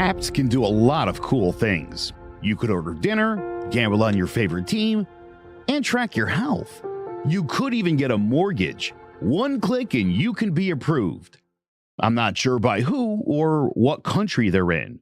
Apps can do a lot of cool things. You could order dinner, gamble on your favorite team, and track your health. You could even get a mortgage. One click and you can be approved. I'm not sure by who or what country they're in.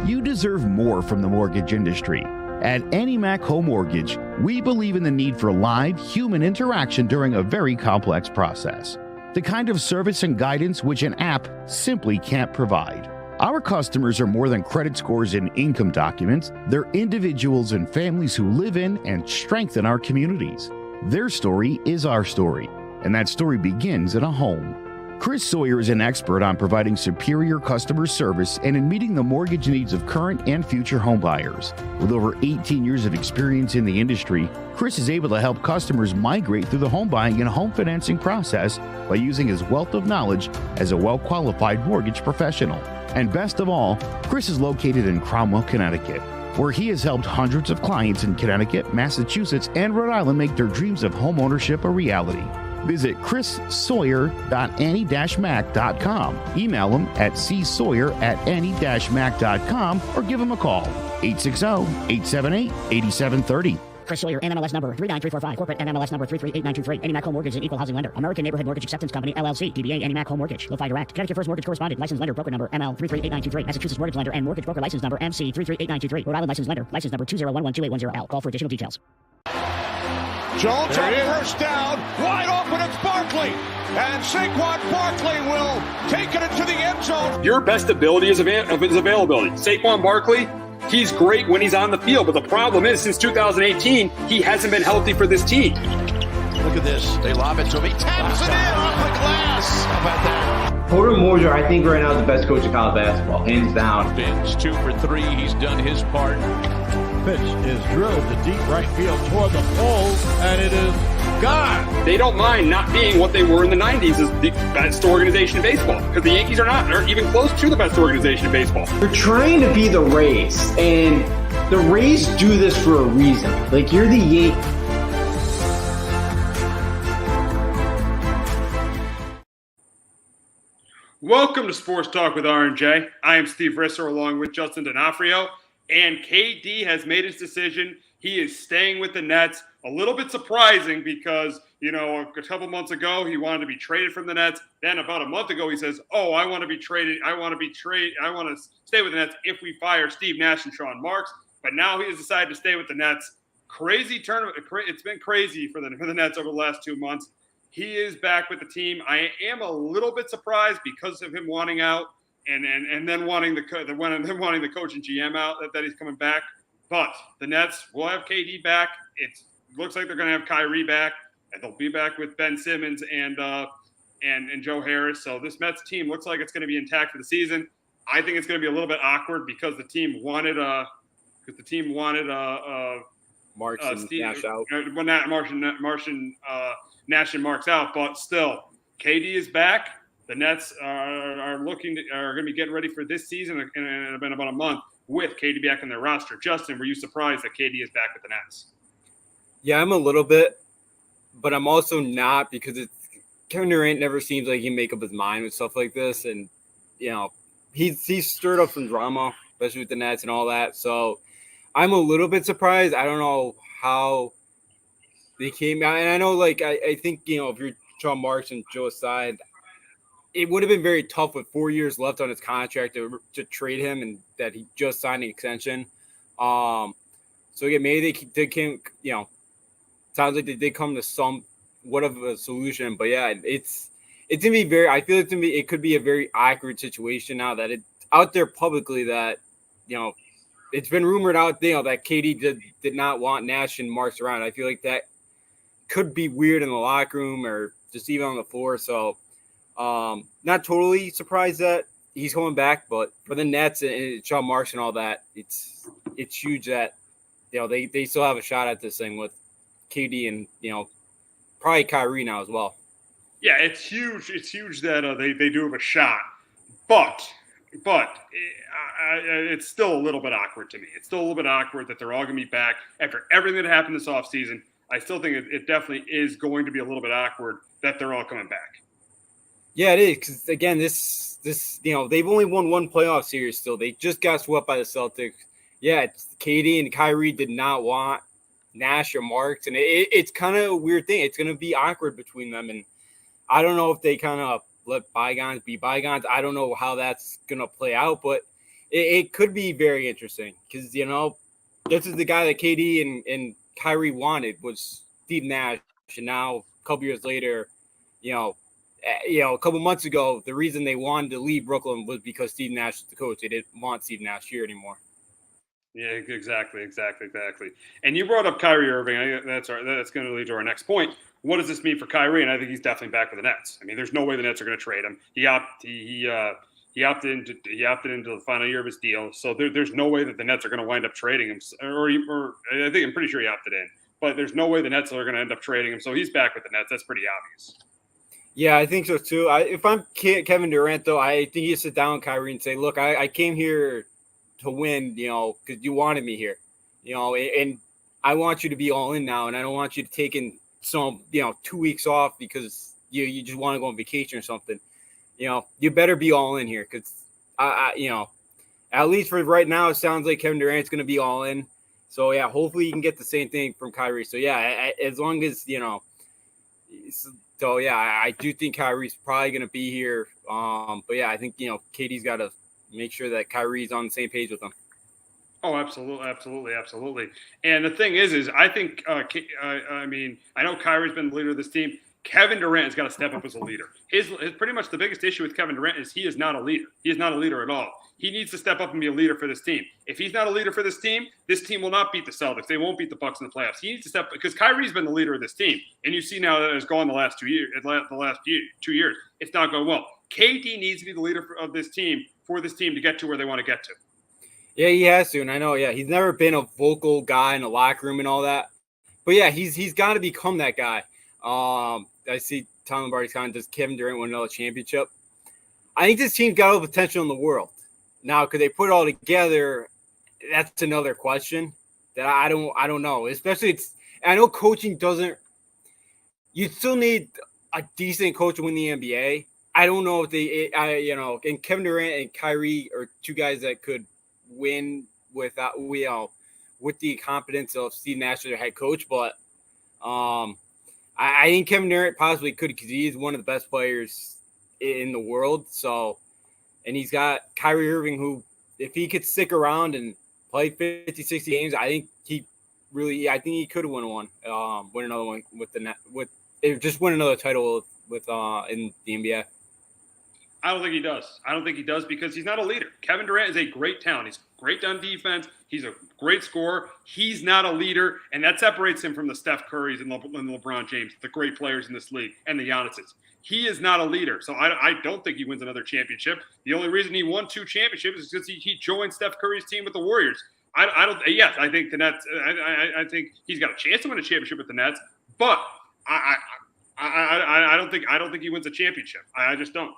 You deserve more from the mortgage industry. At AnyMac Home Mortgage, we believe in the need for live human interaction during a very complex process. The kind of service and guidance which an app simply can't provide. Our customers are more than credit scores and income documents. They're individuals and families who live in and strengthen our communities. Their story is our story, and that story begins in a home. Chris Sawyer is an expert on providing superior customer service and in meeting the mortgage needs of current and future home buyers. With over 18 years of experience in the industry, Chris is able to help customers migrate through the home buying and home financing process by using his wealth of knowledge as a well-qualified mortgage professional. And best of all, Chris is located in Cromwell, Connecticut, where he has helped hundreds of clients in Connecticut, Massachusetts, and Rhode Island make their dreams of home ownership a reality. Visit chrissawyer.any-mac.com. Email him at csawyer@any-mac.com or give him a call, 860-878-8730. Chris Sawyer, NMLS number 39345, corporate NMLS number 338923. AnyMac Home Mortgage is an equal housing lender. American Neighborhood Mortgage Acceptance Company, LLC. DBA AnyMac Home Mortgage. Lo-Fi Direct. Connecticut First Mortgage Correspondent. License lender. Broker number ML 338923. Massachusetts Mortgage Lender and Mortgage Broker License number MC 338923. Rhode Island License Lender. License number 201128110L. Call for additional details. Jones on first down. Wide open. It's Barkley. And Saquon Barkley will take it into the end zone. Your best ability is availability. Saquon Barkley, he's great when he's on the field, but the problem is since 2018, he hasn't been healthy for this team. Look at this. They lob it to him. He taps it in off the glass. How about that? Porter Moser, I think right now is the best coach of college basketball, hands down. Fins 2 for 3. He's done his part. Pitch is drilled to deep right field toward the pole, and it is gone. They don't mind not being what they were in the 90s as the best organization in baseball, because the Yankees are even close to the best organization in baseball. You're trying to be the Rays, and the Rays do this for a reason. Like, you're the Yankees. Welcome to Sports Talk with R&J. I am Steve Risser along with Justin D'Onofrio, and KD has made his decision. He is staying with the Nets. A little bit surprising because, a couple months ago, he wanted to be traded from the Nets. Then about a month ago, he says, I want to be traded. I want to stay with the Nets if we fire Steve Nash and Sean Marks. But now he has decided to stay with the Nets. Crazy tournament. It's been crazy for the Nets over the last 2 months. He is back with the team. I am a little bit surprised because of him wanting out and then wanting the coach and GM out that he's coming back. But the Nets will have KD back. It looks like they're going to have Kyrie back, and they'll be back with Ben Simmons and Joe Harris. So this Mets team looks like it's going to be intact for the season. I think it's going to be a little bit awkward because the team wanted Marks and Nash out. Nash and Marks out, but still, KD is back. The Nets are going to be getting ready for this season in about a month with KD back in their roster. Justin, were you surprised that KD is back with the Nets? Yeah, I'm a little bit, but I'm also not because Kevin Durant never seems like he can make up his mind with stuff like this, and he's stirred up some drama, especially with the Nets and all that. So I'm a little bit surprised. I don't know how they came out, and I know, I think, if you're Sean Marks and Joe aside, it would have been very tough with 4 years left on his contract to trade him, and that he just signed an extension. So again, maybe they came, sounds like they did come to somewhat of a solution, but yeah, it's gonna be I feel like it could be a very awkward situation now that it's out there publicly that, it's been rumored out there that KD did not want Nash and Marks around. I feel like that could be weird in the locker room or just even on the floor. So not totally surprised that he's coming back, but for the Nets and Sean Marks and all that, it's huge that they still have a shot at this thing with KD and probably Kyrie now as well. Yeah, it's huge. It's huge that they do have a shot, but it's still a little bit awkward to me. It's still a little bit awkward that they're all going to be back after everything that happened this offseason. I still think it definitely is going to be a little bit awkward that they're all coming back. Yeah, it is, because again, this this, they've only won one playoff series still. They just got swept by the Celtics. Yeah, KD and Kyrie did not want Nash or Marks, and it's kind of a weird thing. It's going to be awkward between them, and I don't know if they kind of let bygones be bygones. I don't know how that's going to play out, but it could be very interesting because, this is the guy that KD and Kyrie wanted was Steve Nash, and now a couple years later, a couple months ago, the reason they wanted to leave Brooklyn was because Steve Nash was the coach. They didn't want Steve Nash here anymore. Yeah, exactly. And you brought up Kyrie Irving. That's going to lead to our next point. What does this mean for Kyrie? And I think he's definitely back with the Nets. I mean, there's no way the Nets are going to trade him. He opted into the final year of his deal. So there's no way that the Nets are going to wind up trading him. Or I think I'm pretty sure he opted in. But there's no way the Nets are going to end up trading him. So he's back with the Nets. That's pretty obvious. Yeah, I think so too. If I'm Kevin Durant, though, I think you sit down with Kyrie and say, look, I came here to win, because you wanted me here, and I want you to be all in now, and I don't want you to take in some, 2 weeks off because you just want to go on vacation or something. You better be all in here because at least for right now, it sounds like Kevin Durant's going to be all in. So yeah, hopefully you can get the same thing from Kyrie. So yeah, as long as So yeah, I do think Kyrie's probably going to be here. But yeah, I think KD's got to make sure that Kyrie's on the same page with him. Oh, absolutely. And the thing is I think I know Kyrie's been the leader of this team. Kevin Durant has got to step up as a leader. His pretty much the biggest issue with Kevin Durant is he is not a leader. He is not a leader at all. He needs to step up and be a leader for this team. If he's not a leader for this team will not beat the Celtics. They won't beat the Bucs in the playoffs. He needs to step because Kyrie's been the leader of this team, and you see now that it's gone the last 2 years. It's not going well. KD needs to be the leader of this team for this team to get to where they want to get to. Yeah, he has to, and I know. Yeah, he's never been a vocal guy in the locker room and all that. But yeah, he's got to become that guy. I see Tom Lombardi's comment, does Kevin Durant win another championship? I think this team's got all the potential in the world. Now, could they put it all together? That's another question that I don't know. Especially I know coaching doesn't. You still need a decent coach to win the NBA. I don't know if and Kevin Durant and Kyrie are two guys that could win with the competence of Steve Nash as their head coach, but I think Kevin Durant possibly could because he is one of the best players in the world. So, and he's got Kyrie Irving, who, if he could stick around and play 50, 60 games, I think he could win another one just win another title with in the NBA. I don't think he does because he's not a leader. Kevin Durant is a great talent. He's great on defense. He's a great scorer. He's not a leader, and that separates him from the Steph Currys and the LeBron James, the great players in this league, and the Giannis's. He is not a leader, so I don't think he wins another championship. The only reason he won 2 championships is because he joined Steph Curry's team with the Warriors. I think the Nets. I think he's got a chance to win a championship with the Nets, but I don't think he wins a championship. I just don't.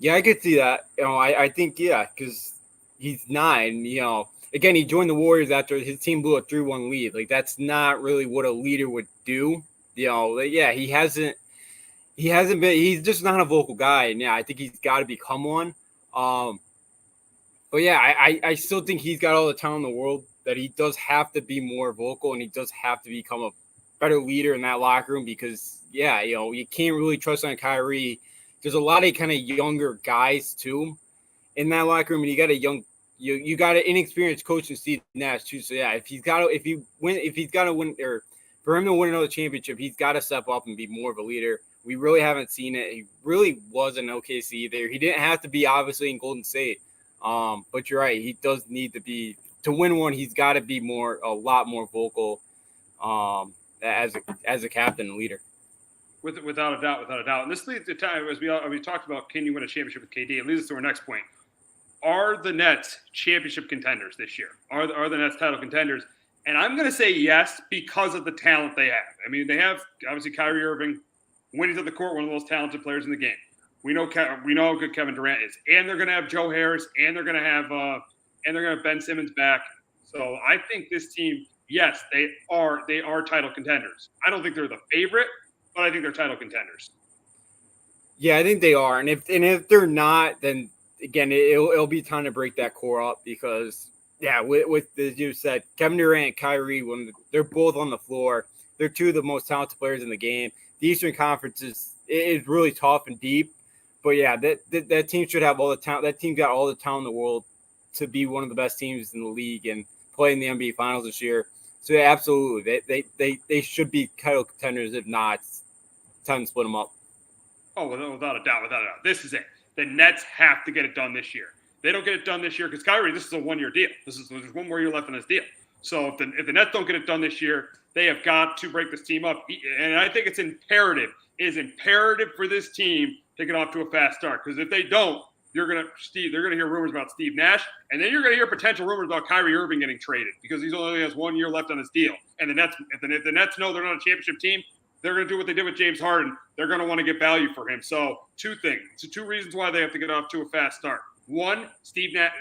Yeah, I could see that. I think, because he's 9. Again, he joined the Warriors after his team blew a 3-1 lead. Like, that's not really what a leader would do. He hasn't been. He's just not a vocal guy, and I think he's got to become one. But yeah, I still think he's got all the talent in the world. That he does have to be more vocal, and he does have to become a better leader in that locker room because you can't really trust on Kyrie. There's a lot of kind of younger guys too in that locker room, and you got an inexperienced coach in Steve Nash too. So if he's got to win, or for him to win another championship, he's got to step up and be more of a leader. We really haven't seen it. He really wasn't OKC either. He didn't have to be obviously in Golden State, but you're right. He does need to be to win one. He's got to be a lot more vocal as a captain and leader. Without a doubt. And this leads to time, as we talked about, can you win a championship with KD? It leads us to our next point. Are the Nets championship contenders this year? Are the Nets title contenders? And I'm going to say yes because of the talent they have. I mean, they have, obviously, Kyrie Irving, when he's on the court, one of the most talented players in the game. We know how good Kevin Durant is. And they're going to have Joe Harris, and they're going to have Ben Simmons back. So I think this team, yes, they are title contenders. I don't think they're the favorite, but I think they're title contenders. Yeah, I think they are. And if they're not, then again, it'll be time to break that core up because, yeah, with as you said, Kevin Durant and Kyrie, when they're both on the floor, they're two of the most talented players in the game. The Eastern Conference is really tough and deep. But, yeah, that team should have all the talent. That team got all the talent in the world to be one of the best teams in the league and play in the NBA Finals this year. So, yeah, absolutely. They should be title contenders. If not, it's time to split them up. Oh, without a doubt, without a doubt. This is it. The Nets have to get it done this year. They don't get it done this year because Kyrie, this is a one-year deal. There's one more year left in this deal. So if the Nets don't get it done this year, they have got to break this team up. And I think it's imperative. It is imperative for this team to get off to a fast start. Because if they don't, they're gonna hear rumors about Steve Nash, and then you're gonna hear potential rumors about Kyrie Irving getting traded because he only has 1 year left on his deal. And the Nets, if the Nets know they're not a championship team, they're going to do what they did with James Harden. They're going to want to get value for him. So two things. So two reasons why they have to get off to a fast start. One, Steve Nash.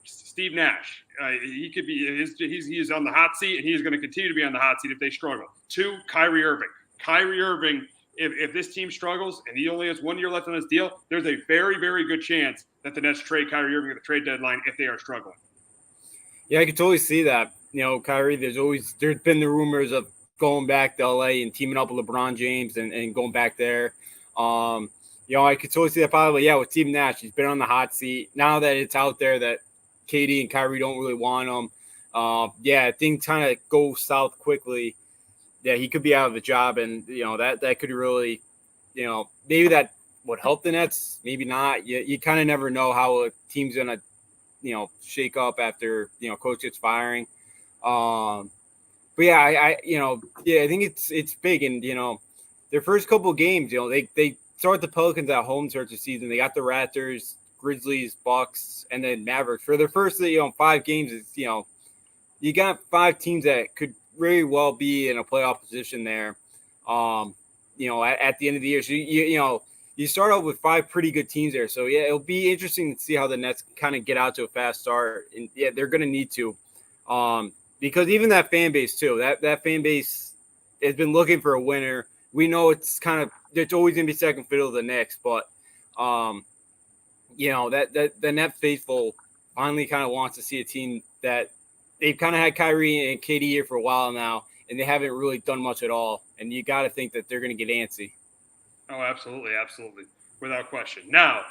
Steve Nash. He could be. He's on the hot seat, and he's going to continue to be on the hot seat if they struggle. Two, Kyrie Irving. Kyrie Irving. If this team struggles and he only has 1 year left on his deal, there's a very, very good chance that the Nets trade Kyrie Irving at the trade deadline if they are struggling. Yeah, I could totally see that. Kyrie. There's been the rumors of going back to LA and teaming up with LeBron James and going back there. I could totally see that probably, with Steve Nash. He's been on the hot seat. Now that it's out there that KD and Kyrie don't really want him, things kind of go south quickly. Yeah, he could be out of the job, and, that could really, maybe that would help the Nets, maybe not. You kind of never know how a team's going to, shake up after, coach gets firing. But I think it's big, and their first couple of games, they start the Pelicans at home to start the season. They got the Raptors, Grizzlies, Bucs, and then Mavericks. For their first 5 games, it's you got 5 teams that could very well be in a playoff position there. At the end of the year, so you start out with 5 pretty good teams there. So it'll be interesting to see how the Nets kind of get out to a fast start, and they're going to need to. Because even that fan base too, that fan base has been looking for a winner. We know it's always gonna be second fiddle to the Knicks, but that the Net faithful finally kind of wants to see a team that they've kind of had Kyrie and KD here for a while now, and they haven't really done much at all. And you got to think that they're gonna get antsy. Oh, absolutely, without question. Now,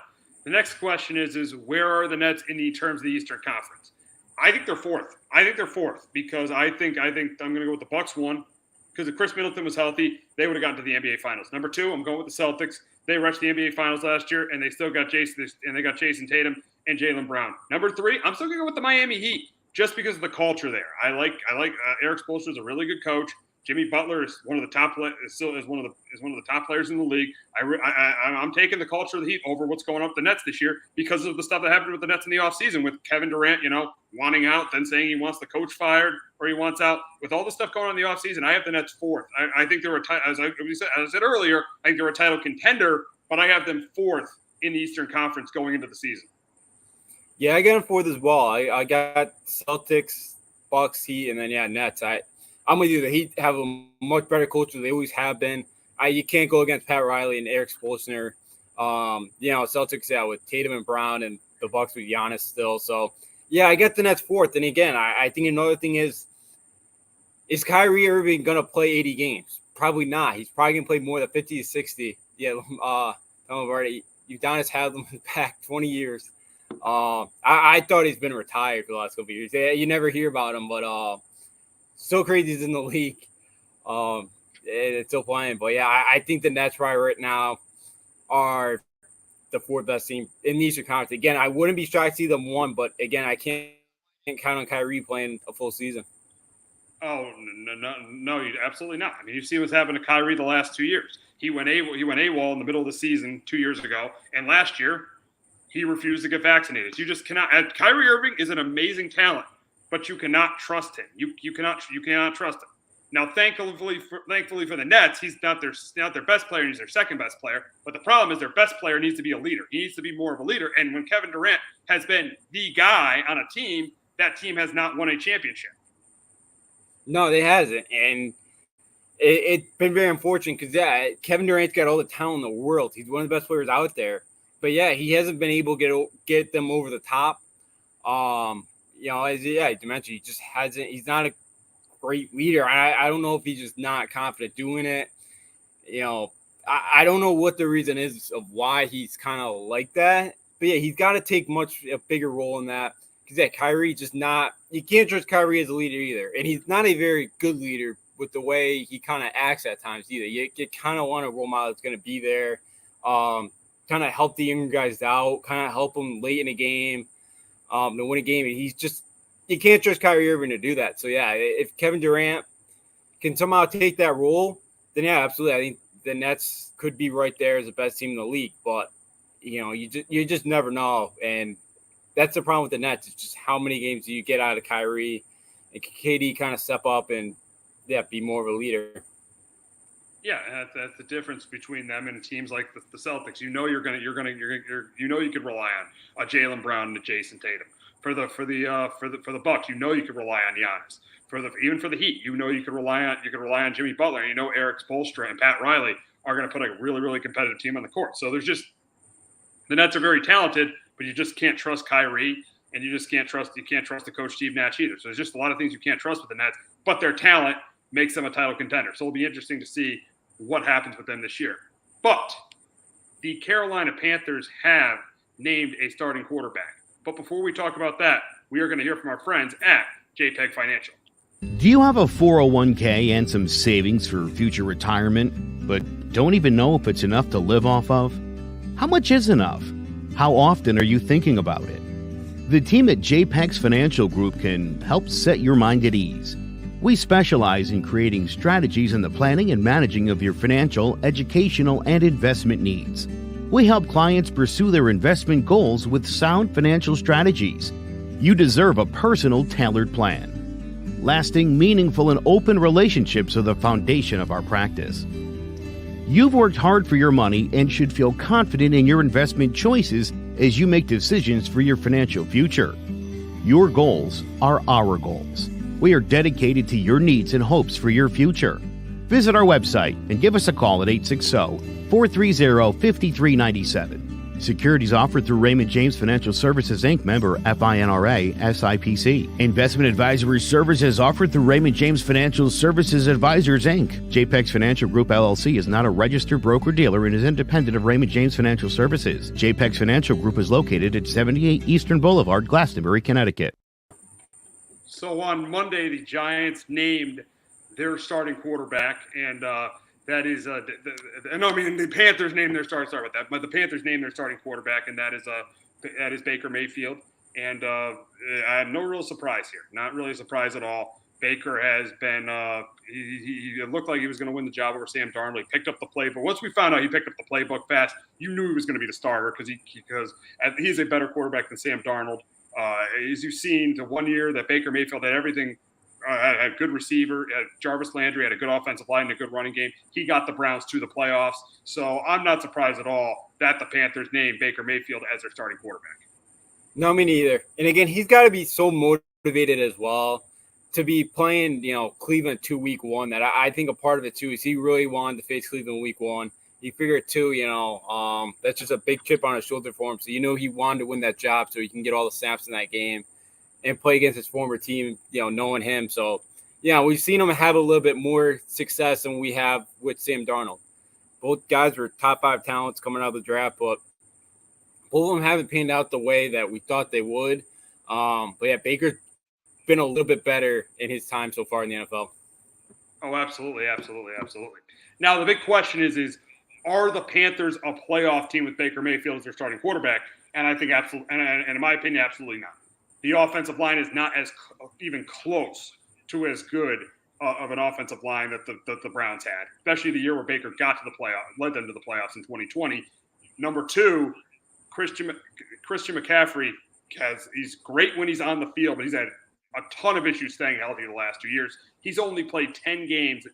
the next question is where are the Nets in the terms of the Eastern Conference? I think they're fourth because I think I'm going to go with the Bucs 1 because if Chris Middleton was healthy, they would have gotten to the NBA Finals. Number 2, I'm going with the Celtics. They rushed the NBA Finals last year, and they still got Jason Tatum and Jaylen Brown. Number 3, I'm still going to go with the Miami Heat just because of the culture there. I like Eric Spoelstra is a really good coach. Jimmy Butler is one of the top one of the top players in the league. I'm taking the culture of the Heat over what's going on with the Nets this year because of the stuff that happened with the Nets in the offseason with Kevin Durant, wanting out, then saying he wants the coach fired or he wants out. With all the stuff going on in the offseason, I have the Nets 4th. I think they're as I said earlier, I think they're a title contender, but I have them 4th in the Eastern Conference going into the season. Yeah, I got them 4th as well. I got Celtics, Bucs, Heat, and then Nets. I'm with you. The Heat have a much better culture. They always have been. You can't go against Pat Riley and Eric Spoelstra. Celtics, with Tatum and Brown, and the Bucs with Giannis still. So, I get the Nets 4th. And again, I think another thing is Kyrie Irving going to play 80 games? Probably not. He's probably going to play more than 50 to 60. Udonis had them back 20 years. I thought he's been retired for the last couple of years. You never hear about him, but so crazy he's in the league. It's still playing. But, I think the Nets right now are the 4th best team in the Eastern Conference. Again, I wouldn't be shocked to see them 1, but, again, I can't count on Kyrie playing a full season. Oh, no, absolutely not. I mean, you see what's happened to Kyrie the last 2 years. He went AWOL in the middle of the season 2 years ago, and last year he refused to get vaccinated. You just cannot – Kyrie Irving is an amazing talent, but you cannot trust him. You cannot trust him. Now, thankfully for the Nets, he's not their best player. He's their second best player. But the problem is their best player needs to be a leader. He needs to be more of a leader. And when Kevin Durant has been the guy on a team, that team has not won a championship. No, they hasn't. And it's been very unfortunate because, Kevin Durant's got all the talent in the world. He's one of the best players out there. But, he hasn't been able to get them over the top. As you mentioned, he just hasn't – he's not a great leader. I don't know if he's just not confident doing it. I don't know what the reason is of why he's kind of like that. But, he's got to take a bigger role in that. Because, Kyrie just not – you can't trust Kyrie as a leader either. And he's not a very good leader with the way he kind of acts at times either. You kind of want a role model that's going to be there, kind of help the younger guys out, kind of help them late in a game to win a game. And he's just – you can't trust Kyrie Irving to do that. So, if Kevin Durant can somehow take that role, then, absolutely. I think the Nets could be right there as the best team in the league. But, you just never know. And that's the problem with the Nets. It's just how many games do you get out of Kyrie and KD kind of step up and, be more of a leader. Yeah, that's the difference between them and teams like the Celtics. You know you could rely on a Jaylen Brown and a Jason Tatum. For the Bucs, you could rely on Giannis. Even for the Heat, you could rely on Jimmy Butler. And Eric Spoelstra and Pat Riley are going to put a really, really competitive team on the court. So there's just the Nets are very talented, but you just can't trust Kyrie, and you can't trust the coach Steve Nash either. So there's just a lot of things you can't trust with the Nets, but their talent makes them a title contender. So it'll be interesting to see what happens with them this year. But the Carolina Panthers have named a starting quarterback. But before we talk about that, we are going to hear from our friends at JPEG Financial. Do you have a 401k and some savings for future retirement, but don't even know if it's enough to live off of? How much is enough? How often are you thinking about it? The team at JPEG's Financial Group can help set your mind at ease. We specialize in creating strategies in the planning and managing of your financial, educational, and investment needs. We help clients pursue their investment goals with sound financial strategies. You deserve a personal, tailored plan. Lasting, meaningful, and open relationships are the foundation of our practice. You've worked hard for your money and should feel confident in your investment choices as you make decisions for your financial future. Your goals are our goals. We are dedicated to your needs and hopes for your future. Visit our website and give us a call at 860-430-5397. Securities offered through Raymond James Financial Services, Inc., member FINRA, SIPC. Investment advisory services offered through Raymond James Financial Services Advisors, Inc. JPEG's Financial Group, LLC is not a registered broker-dealer and is independent of Raymond James Financial Services. JPEG's Financial Group is located at 78 Eastern Boulevard, Glastonbury, Connecticut. So on Monday, the Giants named their starting quarterback, and that is the Panthers named their starting. Sorry about that, but the Panthers named their starting quarterback, and that is Baker Mayfield. And I have no real surprise here. Not really a surprise at all. Baker has been he looked like he was going to win the job over Sam Darnold. He picked up the playbook. Once we found out he picked up the playbook fast, you knew he was going to be the starter because he's a better quarterback than Sam Darnold. As you've seen, the 1 year that Baker Mayfield had everything. Had a good receiver, had Jarvis Landry, had a good offensive line and a good running game. He got the Browns to the playoffs. So I'm not surprised at all that the Panthers named Baker Mayfield as their starting quarterback. No, me neither. And again, he's got to be so motivated as well to be playing, Cleveland week 1. That I think a part of it too is he really wanted to face Cleveland week 1. He figured too, that's just a big chip on his shoulder for him. So he wanted to win that job so he can get all the snaps in that game and play against his former team, knowing him. So, we've seen him have a little bit more success than we have with Sam Darnold. Both guys were top 5 talents coming out of the draft, but both of them haven't panned out the way that we thought they would. Baker's been a little bit better in his time so far in the NFL. Oh, absolutely. Now, the big question is are the Panthers a playoff team with Baker Mayfield as their starting quarterback? And I think absolutely, and in my opinion, absolutely not. The offensive line is not even close to as good of an offensive line that the Browns had, especially the year where Baker got to the playoffs, led them to the playoffs in 2020. Number 2, Christian McCaffrey he's great when he's on the field, but he's had a ton of issues staying healthy the last 2 years. He's only played 10 games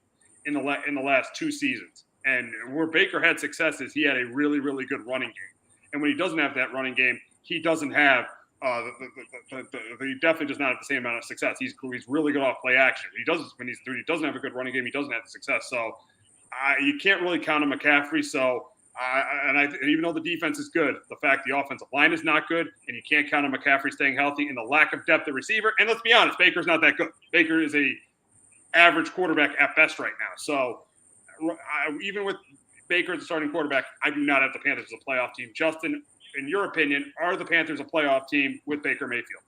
in the last 2 seasons, and where Baker had successes, he had a really, really good running game. And when he doesn't have that running game, he doesn't have He definitely does not have the same amount of success. He's really good off play action. He doesn't have a good running game. He doesn't have the success. So you can't really count on McCaffrey. So and even though the defense is good, the fact the offensive line is not good, and you can't count on McCaffrey staying healthy, and the lack of depth at receiver. And let's be honest, Baker's not that good. Baker is a average quarterback at best right now. So even with Baker as a starting quarterback, I do not have the Panthers as a playoff team. Justin, in your opinion, are the Panthers a playoff team with Baker Mayfield?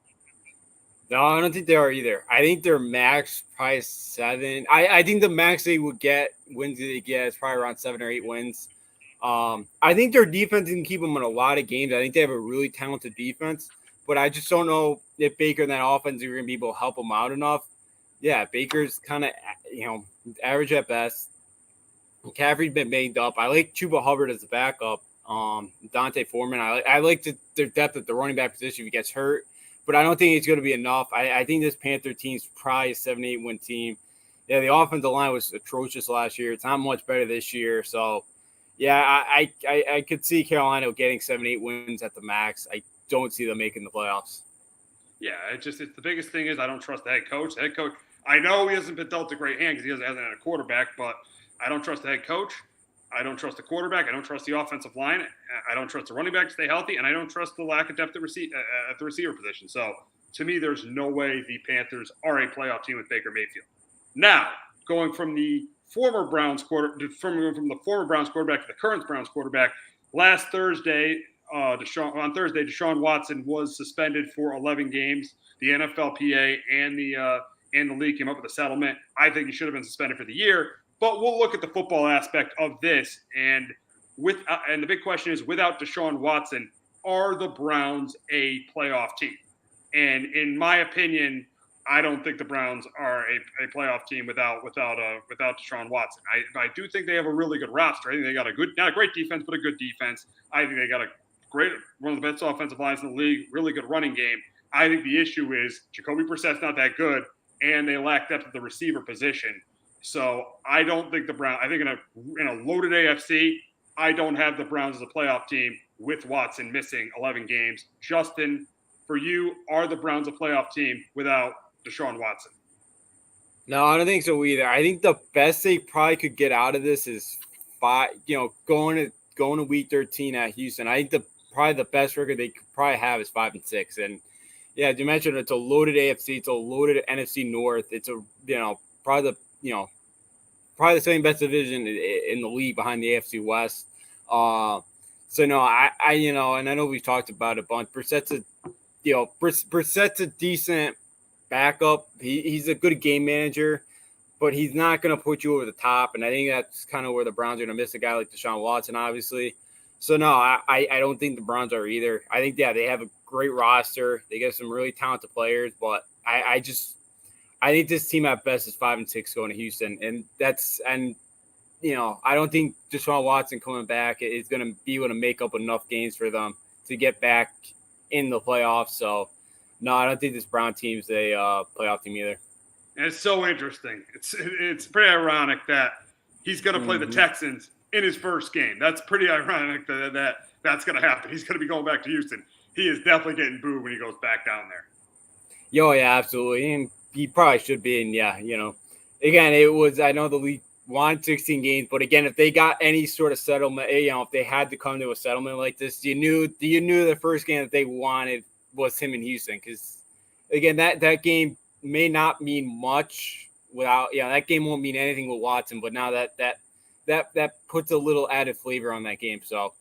No, I don't think they are either. I think their max probably 7. I think the max they would get wins they get is probably around 7 or 8 wins. I think their defense can keep them in a lot of games. I think they have a really talented defense, but I just don't know if Baker and that offense are going to be able to help them out enough. Yeah, Baker's kind of, average at best. McCaffrey's been banged up. I like Chuba Hubbard as a backup. Dante Foreman. I like their depth at the running back position if he gets hurt, but I don't think it's going to be enough. I think this Panther team's probably a 7-8 win team. Yeah, the offensive line was atrocious last year. It's not much better this year. So, yeah, I could see Carolina getting 7-8 wins at the max. I don't see them making the playoffs. Yeah, it's the biggest thing is I don't trust the head coach. The head coach, I know he hasn't been dealt a great hand because he hasn't had a quarterback, but I don't trust the head coach. I don't trust the quarterback. I don't trust the offensive line. I don't trust the running back to stay healthy, and I don't trust the lack of depth at the receiver position. So, to me, there's no way the Panthers are a playoff team with Baker Mayfield. Now, going from the former Browns quarterback to the current Browns quarterback, last Thursday, Deshaun Watson was suspended for 11 games. The NFLPA and the league came up with a settlement. I think he should have been suspended for the year. But we'll look at the football aspect of this, and the big question is: without Deshaun Watson, are the Browns a playoff team? And in my opinion, I don't think the Browns are a playoff team without Deshaun Watson. I do think they have a really good roster. I think they got not a great defense, but a good defense. I think they got one of the best offensive lines in the league, really good running game. I think the issue is Jacoby Brissett's not that good, and they lack depth at the receiver position. So I don't think the Browns. I think in a loaded AFC, I don't have the Browns as a playoff team with Watson missing 11 games. Justin, for you, are the Browns a playoff team without Deshaun Watson? No, I don't think so either. I think the best they probably could get out of this is 5. Going to week 13 at Houston. I think probably the best record they could probably have is 5-6. And yeah, you mentioned it's a loaded AFC. It's a loaded NFC North. It's probably the second best division in the league behind the AFC West. So no, and I know we've talked about it a bunch. Brissett's a decent backup. He's a good game manager, but he's not going to put you over the top. And I think that's kind of where the Browns are going to miss a guy like Deshaun Watson, obviously. So no, I don't think the Browns are either. I think they have a great roster. They get some really talented players, but I think this team at best is 5-6 going to Houston, and I don't think Deshaun Watson coming back is going to be able to make up enough games for them to get back in the playoffs. So, no, I don't think this Brown team's a playoff team either. And it's so interesting. It's pretty ironic that he's going to play the Texans in his first game. That's pretty ironic that's going to happen. He's going to be going back to Houston. He is definitely getting booed when he goes back down there. Yeah, absolutely. And he probably should be. And again, I know the league won 16 games, but again, if they got any sort of settlement, if they had to come to a settlement like this, you knew the first game that they wanted was him in Houston. Because again, that game may not mean much without, that game won't mean anything with Watson, but now that puts a little added flavor on that game. So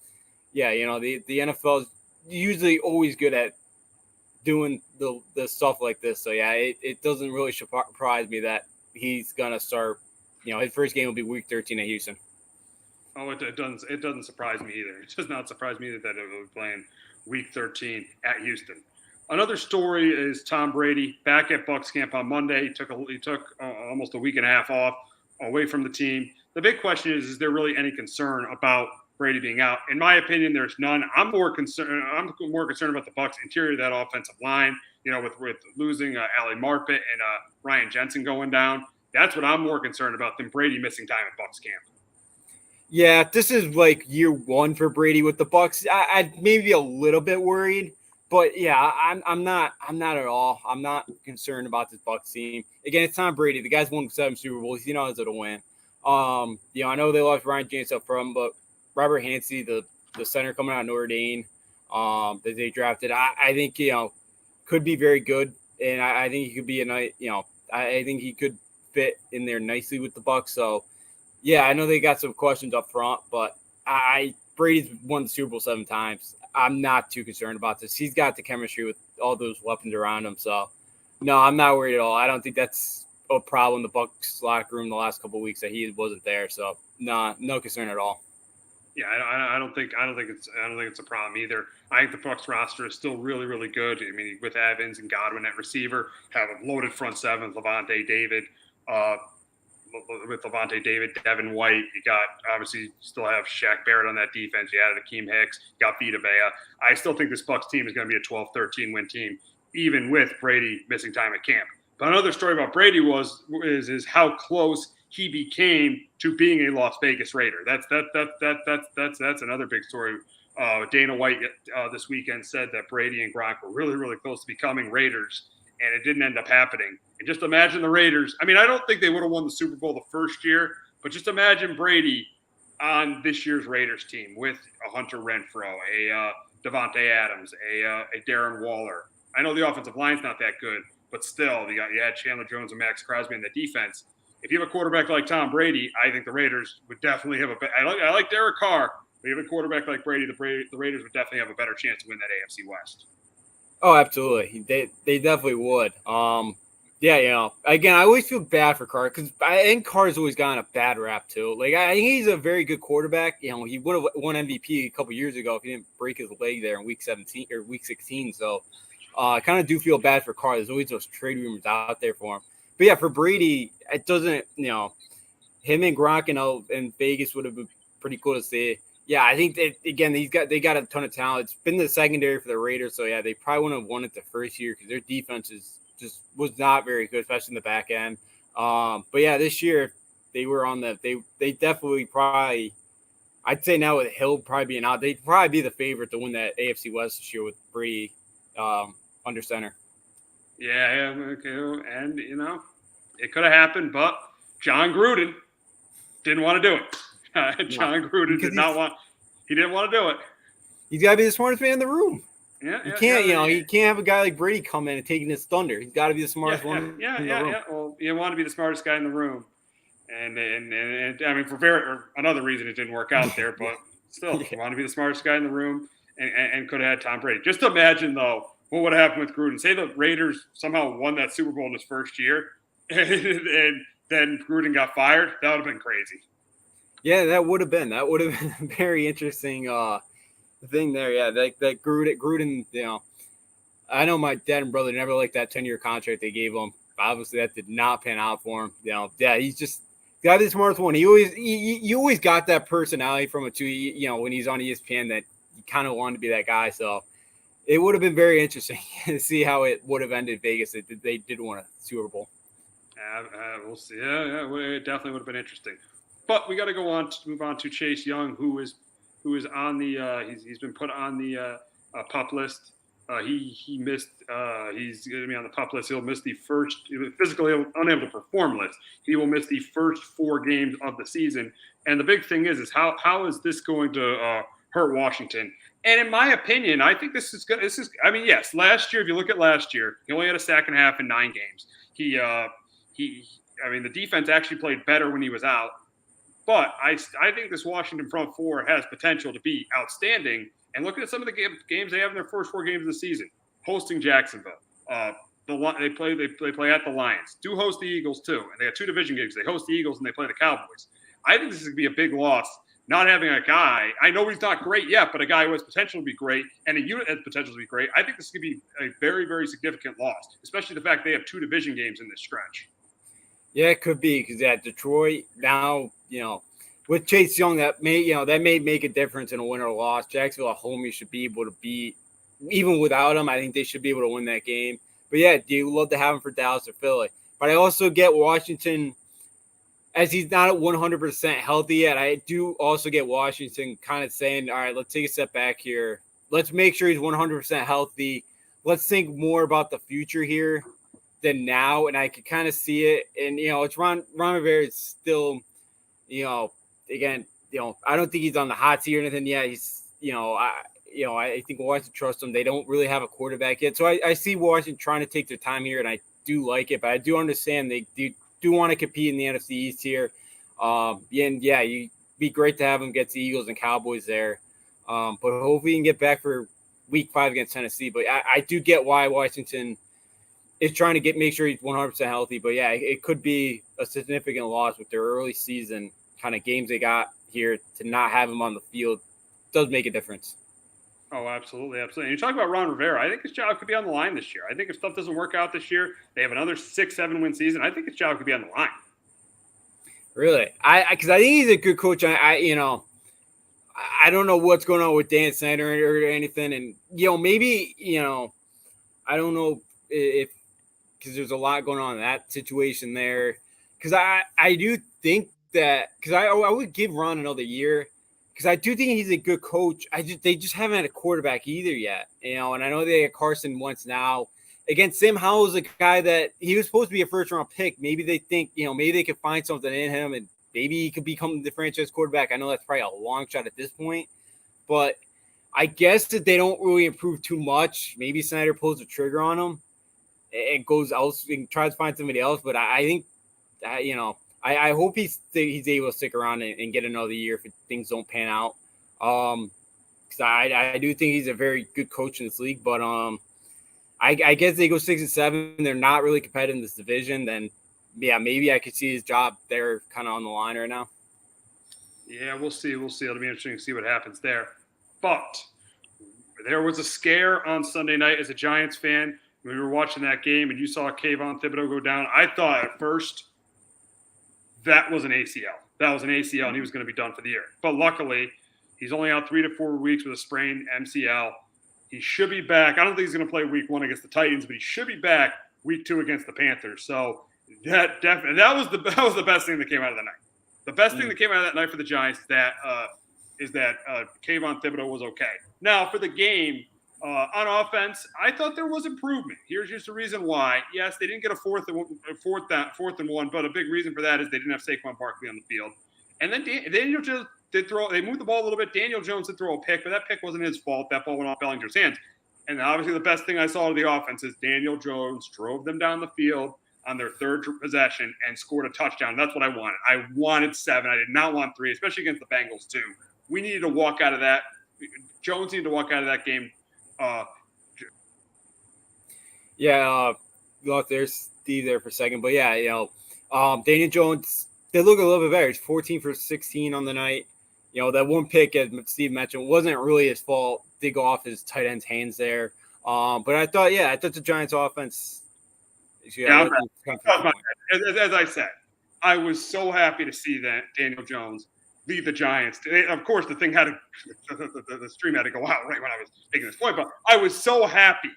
the NFL is usually always good at doing the stuff like this. So it doesn't really surprise me that he's gonna start. His first game will be week 13 at Houston. Oh, it doesn't surprise me either. It does not surprise me that it will be playing week 13 at Houston. Another story is Tom Brady back at Bucs camp on Monday. He took almost a week and a half off away from the team. The big question is there really any concern about Brady being out? In my opinion, there's none. I'm more concerned about the Bucs interior of that offensive line. With losing Ali Marpet and Ryan Jensen going down. That's what I'm more concerned about than Brady missing time at Bucs camp. Yeah, this is like year one for Brady with the Bucs. I'd maybe a little bit worried, But yeah, I'm not at all. I'm not concerned about this Bucs team. Again, it's Tom Brady. The guy's won 7 Super Bowls. He knows how to win. I know they lost Ryan James up front, but Robert Hansey, the center coming out of Notre Dame, that they drafted, I think could be very good, and I think he could be a nice. I think he could fit in there nicely with the Bucs. So yeah, I know they got some questions up front, but Brady's won the Super Bowl 7 times. I'm not too concerned about this. He's got the chemistry with all those weapons around him. So, no, I'm not worried at all. I don't think that's a problem in the Bucs locker room the last couple of weeks that he wasn't there. So, no concern at all. Yeah, I don't think it's a problem either. I think the Bucs roster is still really, really good. I mean, with Evans and Godwin at receiver, have a loaded front seven, Levante David, Devin White. You got, obviously, still have Shaq Barrett on that defense. You added Akeem Hicks. You got Vita Vea. I still think this Bucs team is going to be a 12-13 win team, even with Brady missing time at camp. But another story about Brady is how close he became to being a Las Vegas Raider. That's another big story. Dana White this weekend said that Brady and Gronk were really, really close to becoming Raiders, and it didn't end up happening. And just imagine the Raiders. I mean, I don't think they would have won the Super Bowl the first year, but just imagine Brady on this year's Raiders team with a Hunter Renfrow, a Devontae Adams, a Darren Waller. I know the offensive line's not that good, but still, you had Chandler Jones and Max Crosby in the defense. If you have a quarterback like Tom Brady, I think the Raiders would definitely have I like Derek Carr, but if you have a quarterback like Brady, the Raiders would definitely have a better chance to win that AFC West. Oh, absolutely. They definitely would. Again, I always feel bad for Carr because I think Carr's always gotten a bad rap too. Like, I think he's a very good quarterback. He would have won MVP a couple years ago if he didn't break his leg there in week 17 or week 16. So I kind of do feel bad for Carr. There's always those trade rumors out there for him. But yeah, for Brady, it doesn't, him and Gronk and Vegas would have been pretty cool to see. Yeah, I think that, again, they got a ton of talent. It's been the secondary for the Raiders, so yeah, they probably wouldn't have won it the first year because their defense was not very good, especially in the back end. But yeah, this year they were on they definitely probably, I'd say now with Hill probably being out, they'd probably be the favorite to win that AFC West this year with Brady under center. Yeah, okay, and it could have happened, but John Gruden didn't want to do it. John Gruden didn't want to do it. He's got to be the smartest man in the room. Yeah, you can't, you can't have a guy like Brady come in and taking his thunder. He's got to be the smartest one in the room. Yeah. Well, you want to be the smartest guy in the room, and I mean, for another reason, it didn't work out there, but still, you want to be the smartest guy in the room, and could have had Tom Brady. Just imagine though, what would happen with Gruden? Say the Raiders somehow won that Super Bowl in his first year, and then Gruden got fired. That would have been crazy. Yeah, that would have been a very interesting thing there. Yeah, that Gruden, I know my dad and brother never liked that 10-year contract they gave him. Obviously, that did not pan out for him. He's just got the smartest one. You always got that personality from it too. When he's on ESPN, that you kind of wanted to be that guy. So it would have been very interesting to see how it would have ended Vegas if they did win a Super Bowl. We'll see. Yeah, it definitely would have been interesting. But we got to move on to Chase Young, who is on the he's been put on the PUP list. He missed. He's going to be on the PUP list. He'll miss the first physically unable to perform list. He will miss the first 4 games of the season. And the big thing is how is this going to hurt Washington? And in my opinion, I think this is good. I mean, yes, last year, if you look at last year, he only had a sack and a half in 9 games. The defense actually played better when he was out. But I think this Washington front 4 has potential to be outstanding. And looking at some of the games they have in their first 4 games of the season, hosting Jacksonville, they play at the Lions, do host the Eagles too, and they got 2 division games. They host the Eagles and they play the Cowboys. I think this is going to be a big loss. Not having a guy, I know he's not great yet, but a guy who has potential to be great and a unit has potential to be great. I think this could be a very, very significant loss, especially the fact they have 2 division games in this stretch. Yeah, it could be because Detroit now, with Chase Young, that may make a difference in a win or a loss. Jacksonville at home, you should be able to beat. Even without him, I think they should be able to win that game. But yeah, do you love to have him for Dallas or Philly? But I also get Washington, as he's not at 100% healthy yet. I do also get Washington kind of saying, all right, let's take a step back here. let's make sure he's 100% healthy. Let's think more about the future here than now. And I could kind of see it. And, it's Ron Rivera is still, again, I don't think he's on the hot seat or anything yet. He's, I think Washington trusts him. They don't really have a quarterback yet. So I see Washington trying to take their time here, and I do like it. But I do understand they do want to compete in the NFC East here. You'd be great to have them get the Eagles and Cowboys there. But hopefully you can get back for Week 5 against Tennessee. But I do get why Washington is trying to make sure he's 100% healthy. But, it could be a significant loss with their early season kind of games they got here to not have him on the field. Does make a difference. Oh, absolutely. And you talk about Ron Rivera. I think his job could be on the line this year. I think if stuff doesn't work out this year, they have another 6-7 win season. I think his job could be on the line. Really? Because I think he's a good coach. I don't know what's going on with Dan Snyder or anything. And, maybe, I don't know if because there's a lot going on in that situation there. Because I do think that – because I would give Ron another year because I do think he's a good coach. They just haven't had a quarterback either yet, and I know they had Carson Wentz now. Again, Sam Howell's a guy that he was supposed to be a first-round pick. Maybe they think, maybe they could find something in him and maybe he could become the franchise quarterback. I know that's probably a long shot at this point, but I guess that they don't really improve too much. Maybe Snyder pulls the trigger on him and goes out and tries to find somebody else. But I think, I hope he's able to stick around and get another year if things don't pan out. Because I do think he's a very good coach in this league. But I guess they go 6-7. They're not really competitive in this division. Then, maybe I could see his job there kind of on the line right now. Yeah, we'll see. It'll be interesting to see what happens there. But there was a scare on Sunday night as a Giants fan. When we were watching that game and you saw Kayvon Thibodeau go down, I thought at first that was an ACL. That was an ACL, and he was going to be done for the year. But luckily, he's only out 3 to 4 weeks with a sprained MCL. He should be back. I don't think he's going to play Week 1 against the Titans, but he should be back Week 2 against the Panthers. So that was the best thing that came out of the night. The best thing that came out of that night for the Giants is that Kayvon Thibodeau was okay. Now for the game on offense, I thought there was improvement. Here's just the reason why. Yes, they didn't get a fourth and one, but a big reason for that is they didn't have Saquon Barkley on the field. And then Daniel Jones did throw. They moved the ball a little bit. Daniel Jones did throw a pick, but that pick wasn't his fault. That ball went off Bellinger's hands. And obviously, the best thing I saw of the offense is Daniel Jones drove them down the field on their third possession and scored a touchdown. That's what I wanted. I wanted 7. I did not want 3, especially against the Bengals too. We needed to walk out of that. Jones needed to walk out of that game. There's Steve there for a second, but Daniel Jones, they look a little bit better. He's 14 for 16 on the night. That one pick, as Steve mentioned, wasn't really his fault. Did go off his tight end's hands there. But I thought the Giants offense. As I said, I was so happy to see that Daniel Jones lead the Giants. Of course, the stream had to go out right when I was making this point, but I was so happy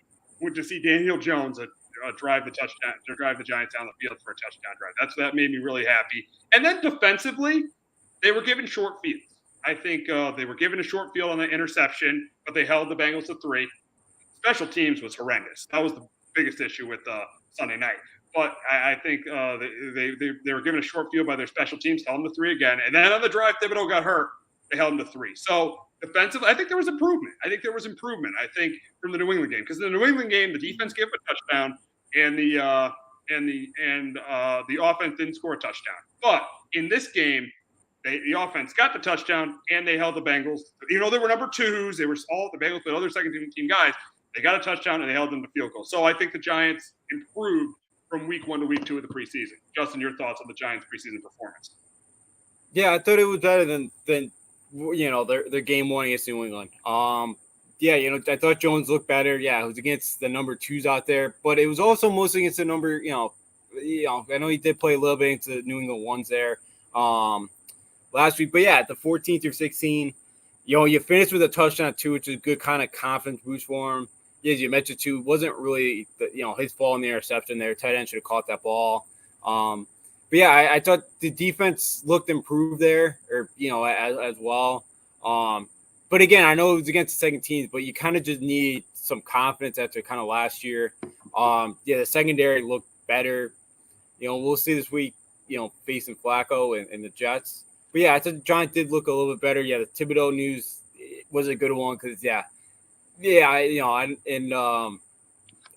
to see Daniel Jones drive the Giants down the field for a touchdown drive. That made me really happy. And then defensively, they were given short fields. I think they were given a short field on the interception, but they held the Bengals to 3. Special teams was horrendous. That was the biggest issue with Sunday night. But I think they were given a short field by their special teams, held them to 3 again. And then on the drive, Thibodeau got hurt. They held them to 3. So defensively, I think there was improvement. I think from the New England game, because in the New England game, the defense gave a touchdown, and the offense didn't score a touchdown. But in this game, the offense got the touchdown, and they held the Bengals. They were number 2s. They were all the Bengals, but other second-team guys. They got a touchdown, and they held them to field goal. So I think the Giants improved from Week 1 to Week 2 of the preseason. Justin, your thoughts on the Giants' preseason performance? Yeah, I thought it was better than their game 1 against New England. I thought Jones looked better. Yeah, it was against the number 2s out there, but it was also mostly against the number. I know he did play a little bit into the New England 1s there last week, but at the 14 through 16, you finished with a touchdown too, which is a good kind of confidence boost for him. As you mentioned too, wasn't really his fault in the interception there. Tight end should have caught that ball. I thought the defense looked improved there, or as well. but again, I know it was against the second teams, but you kind of just need some confidence after kind of last year. The secondary looked better. We'll see this week, facing Flacco and the Jets. But yeah, I thought the Giants did look a little bit better. Yeah, the Thibodeau news was a good one because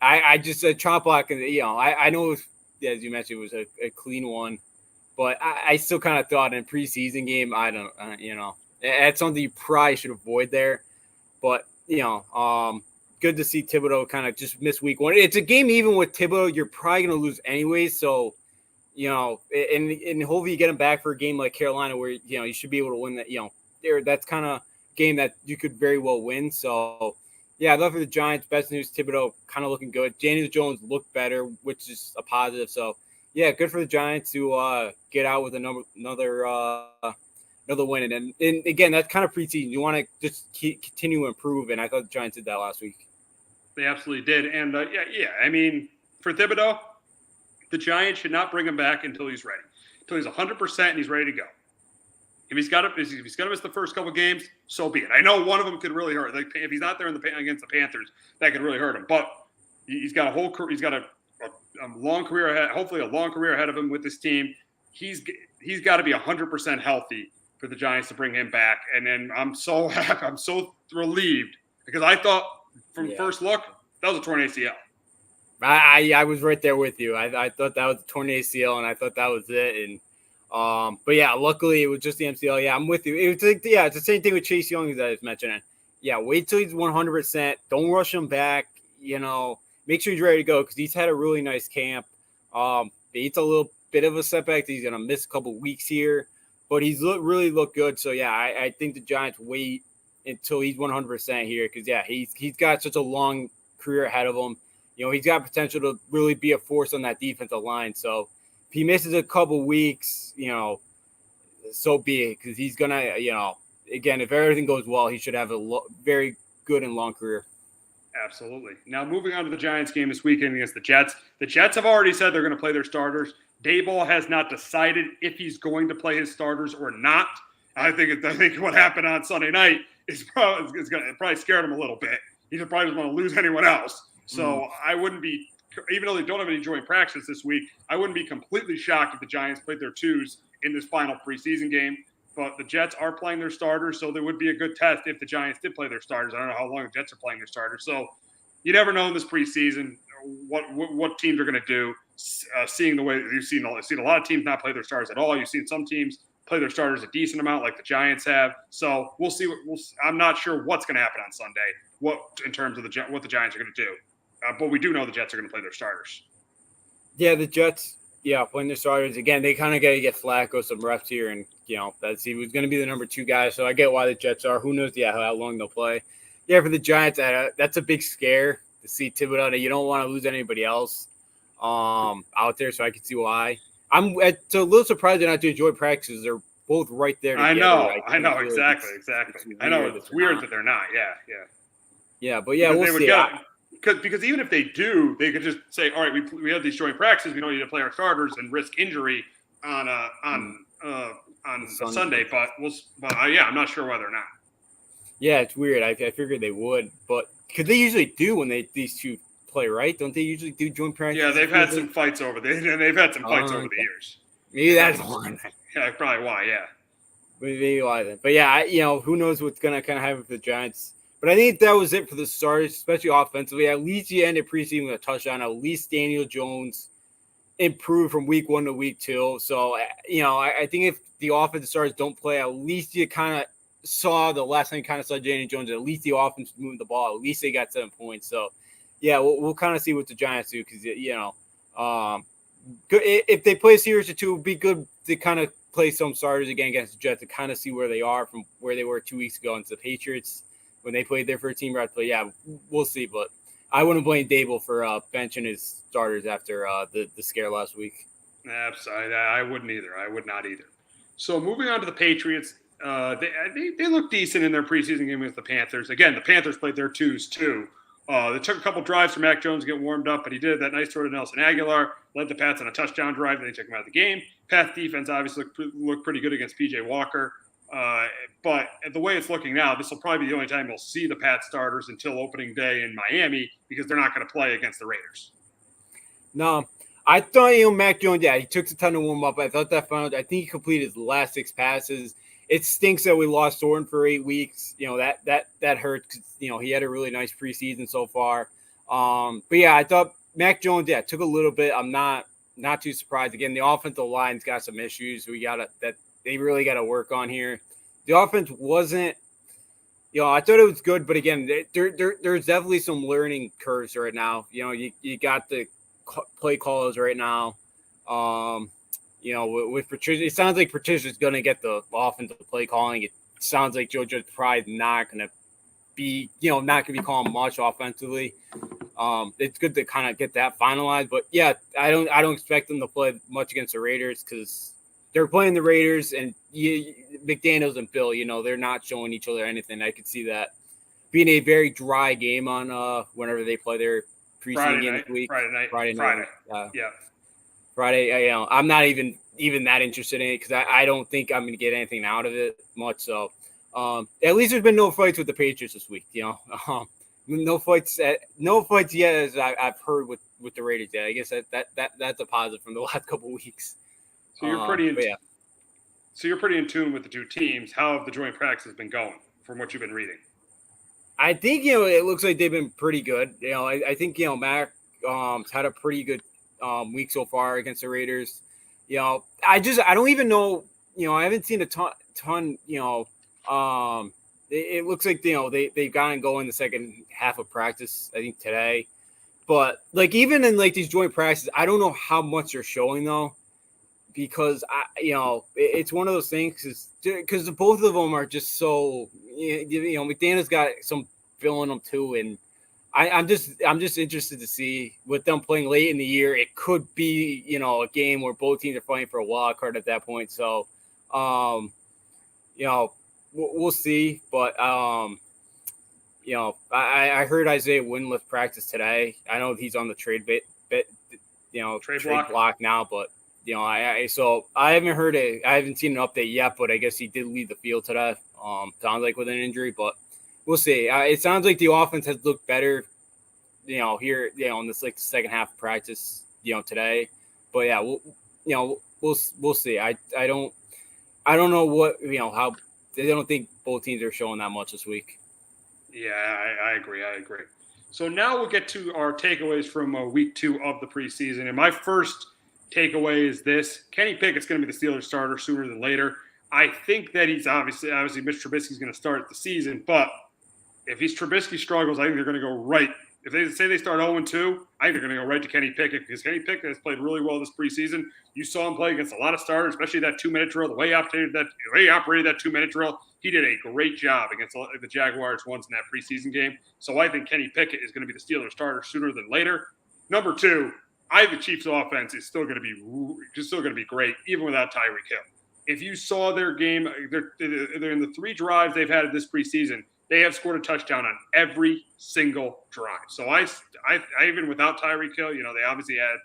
I just said chop block, and I know it was, as you mentioned, it was a clean one, but I still kind of thought in a preseason game, I don't, that's something you probably should avoid there. But good to see Thibodeau kind of just miss week one. It's a game even with Thibodeau you're probably going to lose anyway, so. And hopefully you get him back for a game like Carolina where, you should be able to win that, that's kind of game that you could very well win. So, yeah, I love for the Giants. Best news, Thibodeau kind of looking good. Daniel Jones looked better, which is a positive. So, yeah, good for the Giants to get out with another win. And again, that's kind of preseason. You want to just continue to improve, and I thought the Giants did that last week. They absolutely did. And, I mean, for Thibodeau, the Giants should not bring him back until he's ready, until he's 100% and he's ready to go. If he's got to miss the first couple games, so be it. I know one of them could really hurt. Like if he's not there against the Panthers, that could really hurt him. But he's got a long career ahead. Hopefully, a long career ahead of him with this team. He's got to be 100% healthy for the Giants to bring him back. And then I'm so happy. I'm so relieved because I thought from first look that was a torn ACL. I was right there with you. I thought that was a torn ACL, and I thought that was it. And but yeah, luckily it was just the MCL. Yeah, I'm with you. It's the same thing with Chase Young as I was mentioning. Yeah, wait till he's 100%. Don't rush him back. Make sure he's ready to go because he's had a really nice camp. It's a little bit of a setback. He's gonna miss a couple weeks here, but he's really looked good. So yeah, I think the Giants wait until he's 100% here because he's got such a long career ahead of him. He's got potential to really be a force on that defensive line. So if he misses a couple weeks, so be it. Because he's going to, again, if everything goes well, he should have a very good and long career. Absolutely. Now, moving on to the Giants game this weekend against the Jets. The Jets have already said they're going to play their starters. Daboll has not decided if he's going to play his starters or not. I think what happened on Sunday night probably scared him a little bit. He probably doesn't want to lose anyone else. So I wouldn't be, even though they don't have any joint practice this week, I wouldn't be completely shocked if the Giants played their twos in this final preseason game. But the Jets are playing their starters, so there would be a good test if the Giants did play their starters. I don't know how long the Jets are playing their starters. So you never know in this preseason what teams are going to do. Seeing the way you've seen a lot of teams not play their starters at all. You've seen some teams play their starters a decent amount, like the Giants have. So we'll see. I'm not sure what's going to happen on Sunday. In terms of what the Giants are going to do. But we do know the Jets are going to play their starters. Yeah, the Jets, playing their starters. Again, they kind of got to get Flacco some reps here. And, he was going to be the number 2 guy. So I get why the Jets are. Who knows, how long they'll play. Yeah, for the Giants, that's a big scare to see Thibodeau. You don't want to lose anybody else out there. So I can see why. I'm a little surprised they're not doing joint practices. They're both right there together. I know. Exactly. I know. It's weird that they're not. Yeah. Yeah, but we'll see. Because even if they do, they could just say, all right, we have these joint practices. We don't need to play our starters and risk injury on Sunday. But I'm not sure whether or not. Yeah, it's weird. I figured they would, but because they usually do when these two play, right? Don't they usually do joint practice? Yeah, they've had some fights over the years. Maybe that's one. Yeah, probably why. Yeah. Maybe why then. But who knows what's gonna kind of happen with the Giants. But I think that was it for the starters, especially offensively. At least you ended preseason with a touchdown. At least Daniel Jones improved from week 1 to week 2. So, I think if the offensive starters don't play, at least you kind of saw the last time you kind of saw Daniel Jones. At least the offense moved the ball. At least they got 7 points. So, we'll kind of see what the Giants do because, if they play a series or two, it would be good to kind of play some starters again against the Jets to kind of see where they are from where they were 2 weeks ago against the Patriots. When they played their first team route, but we'll see. But I wouldn't blame Daboll for benching his starters after the scare last week. Absolutely, I wouldn't either. I would not either. So moving on to the Patriots, they look decent in their preseason game against the Panthers. Again, the Panthers played their twos too. They took a couple drives for Mac Jones to get warmed up, but he did that nice throw to Nelson Aguilar, led the Pats on a touchdown drive, and they took him out of the game. Pats defense obviously looked pretty good against P.J. Walker. But the way it's looking now, this will probably be the only time we'll see the Pat starters until opening day in Miami because they're not going to play against the Raiders. No, I thought, Mac Jones, he took the time to warm up. I thought I think he completed his last 6 passes. It stinks that we lost Thornton for 8 weeks. That hurt because, he had a really nice preseason so far. But I thought Mac Jones, took a little bit. I'm not too surprised. Again, the offensive line's got some issues. They really got to work on here. The offense wasn't, I thought it was good, but again, there's definitely some learning curves right now. You got the play callers right now. With Patricia, it sounds like Patricia's going to get the offensive play calling. It sounds like JoJo's probably not going to be, not going to be calling much offensively. It's good to kind of get that finalized, but I don't expect them to play much against the Raiders because they're playing the Raiders and McDaniels and Bill, they're not showing each other anything. I could see that being a very dry game on whenever they play their preseason game this week. Friday night. Friday. I'm not even that interested in it because I don't think I'm going to get anything out of it much. So at least there's been no fights with the Patriots this week. No fights yet, as I've heard with the Raiders. I guess that's a positive from the last couple of weeks. So you're pretty in tune with the two teams. How have the joint practices been going from what you've been reading? I think it looks like they've been pretty good. I think Mac had a pretty good week so far against the Raiders. I don't even know. I haven't seen a ton. It looks like they've gotten going the second half of practice. I think today, but even in these joint practices, I don't know how much they're showing though. Because it's one of those things because both of them are just so McDaniel's got some filling them too, and I'm just interested to see with them playing late in the year. It could be a game where both teams are fighting for a wild card at that point. So, we'll see. But I heard Isaiah Winliff practice today. I know he's on the trade block now, but. So I haven't heard it. I haven't seen an update yet, but I guess he did leave the field today. Sounds like with an injury, but we'll see. It sounds like the offense has looked better, here, in this the second half of practice, today. But we'll see. I don't know what how. I don't think both teams are showing that much this week. Yeah, I agree. So now we'll get to our takeaways from week 2 of the preseason, and my first takeaway is this: Kenny Pickett's going to be the Steelers starter sooner than later. I think that he's obviously Mitch Trubisky's going to start the season, but if Trubisky struggles, I think they're going to go right. If they say they start 0-2, I think they're going to go right to Kenny Pickett because Kenny Pickett has played really well this preseason. You saw him play against a lot of starters, especially that 2-minute drill. The way he operated that 2-minute drill, he did a great job against the Jaguars once in that preseason game. So I think Kenny Pickett is going to be the Steelers starter sooner than later. Number 2. I think the Chiefs' offense is still going to be great, even without Tyreek Hill. If you saw their game, they're in the 3 drives they've had this preseason. They have scored a touchdown on every single drive. So I even without Tyreek Hill, they obviously had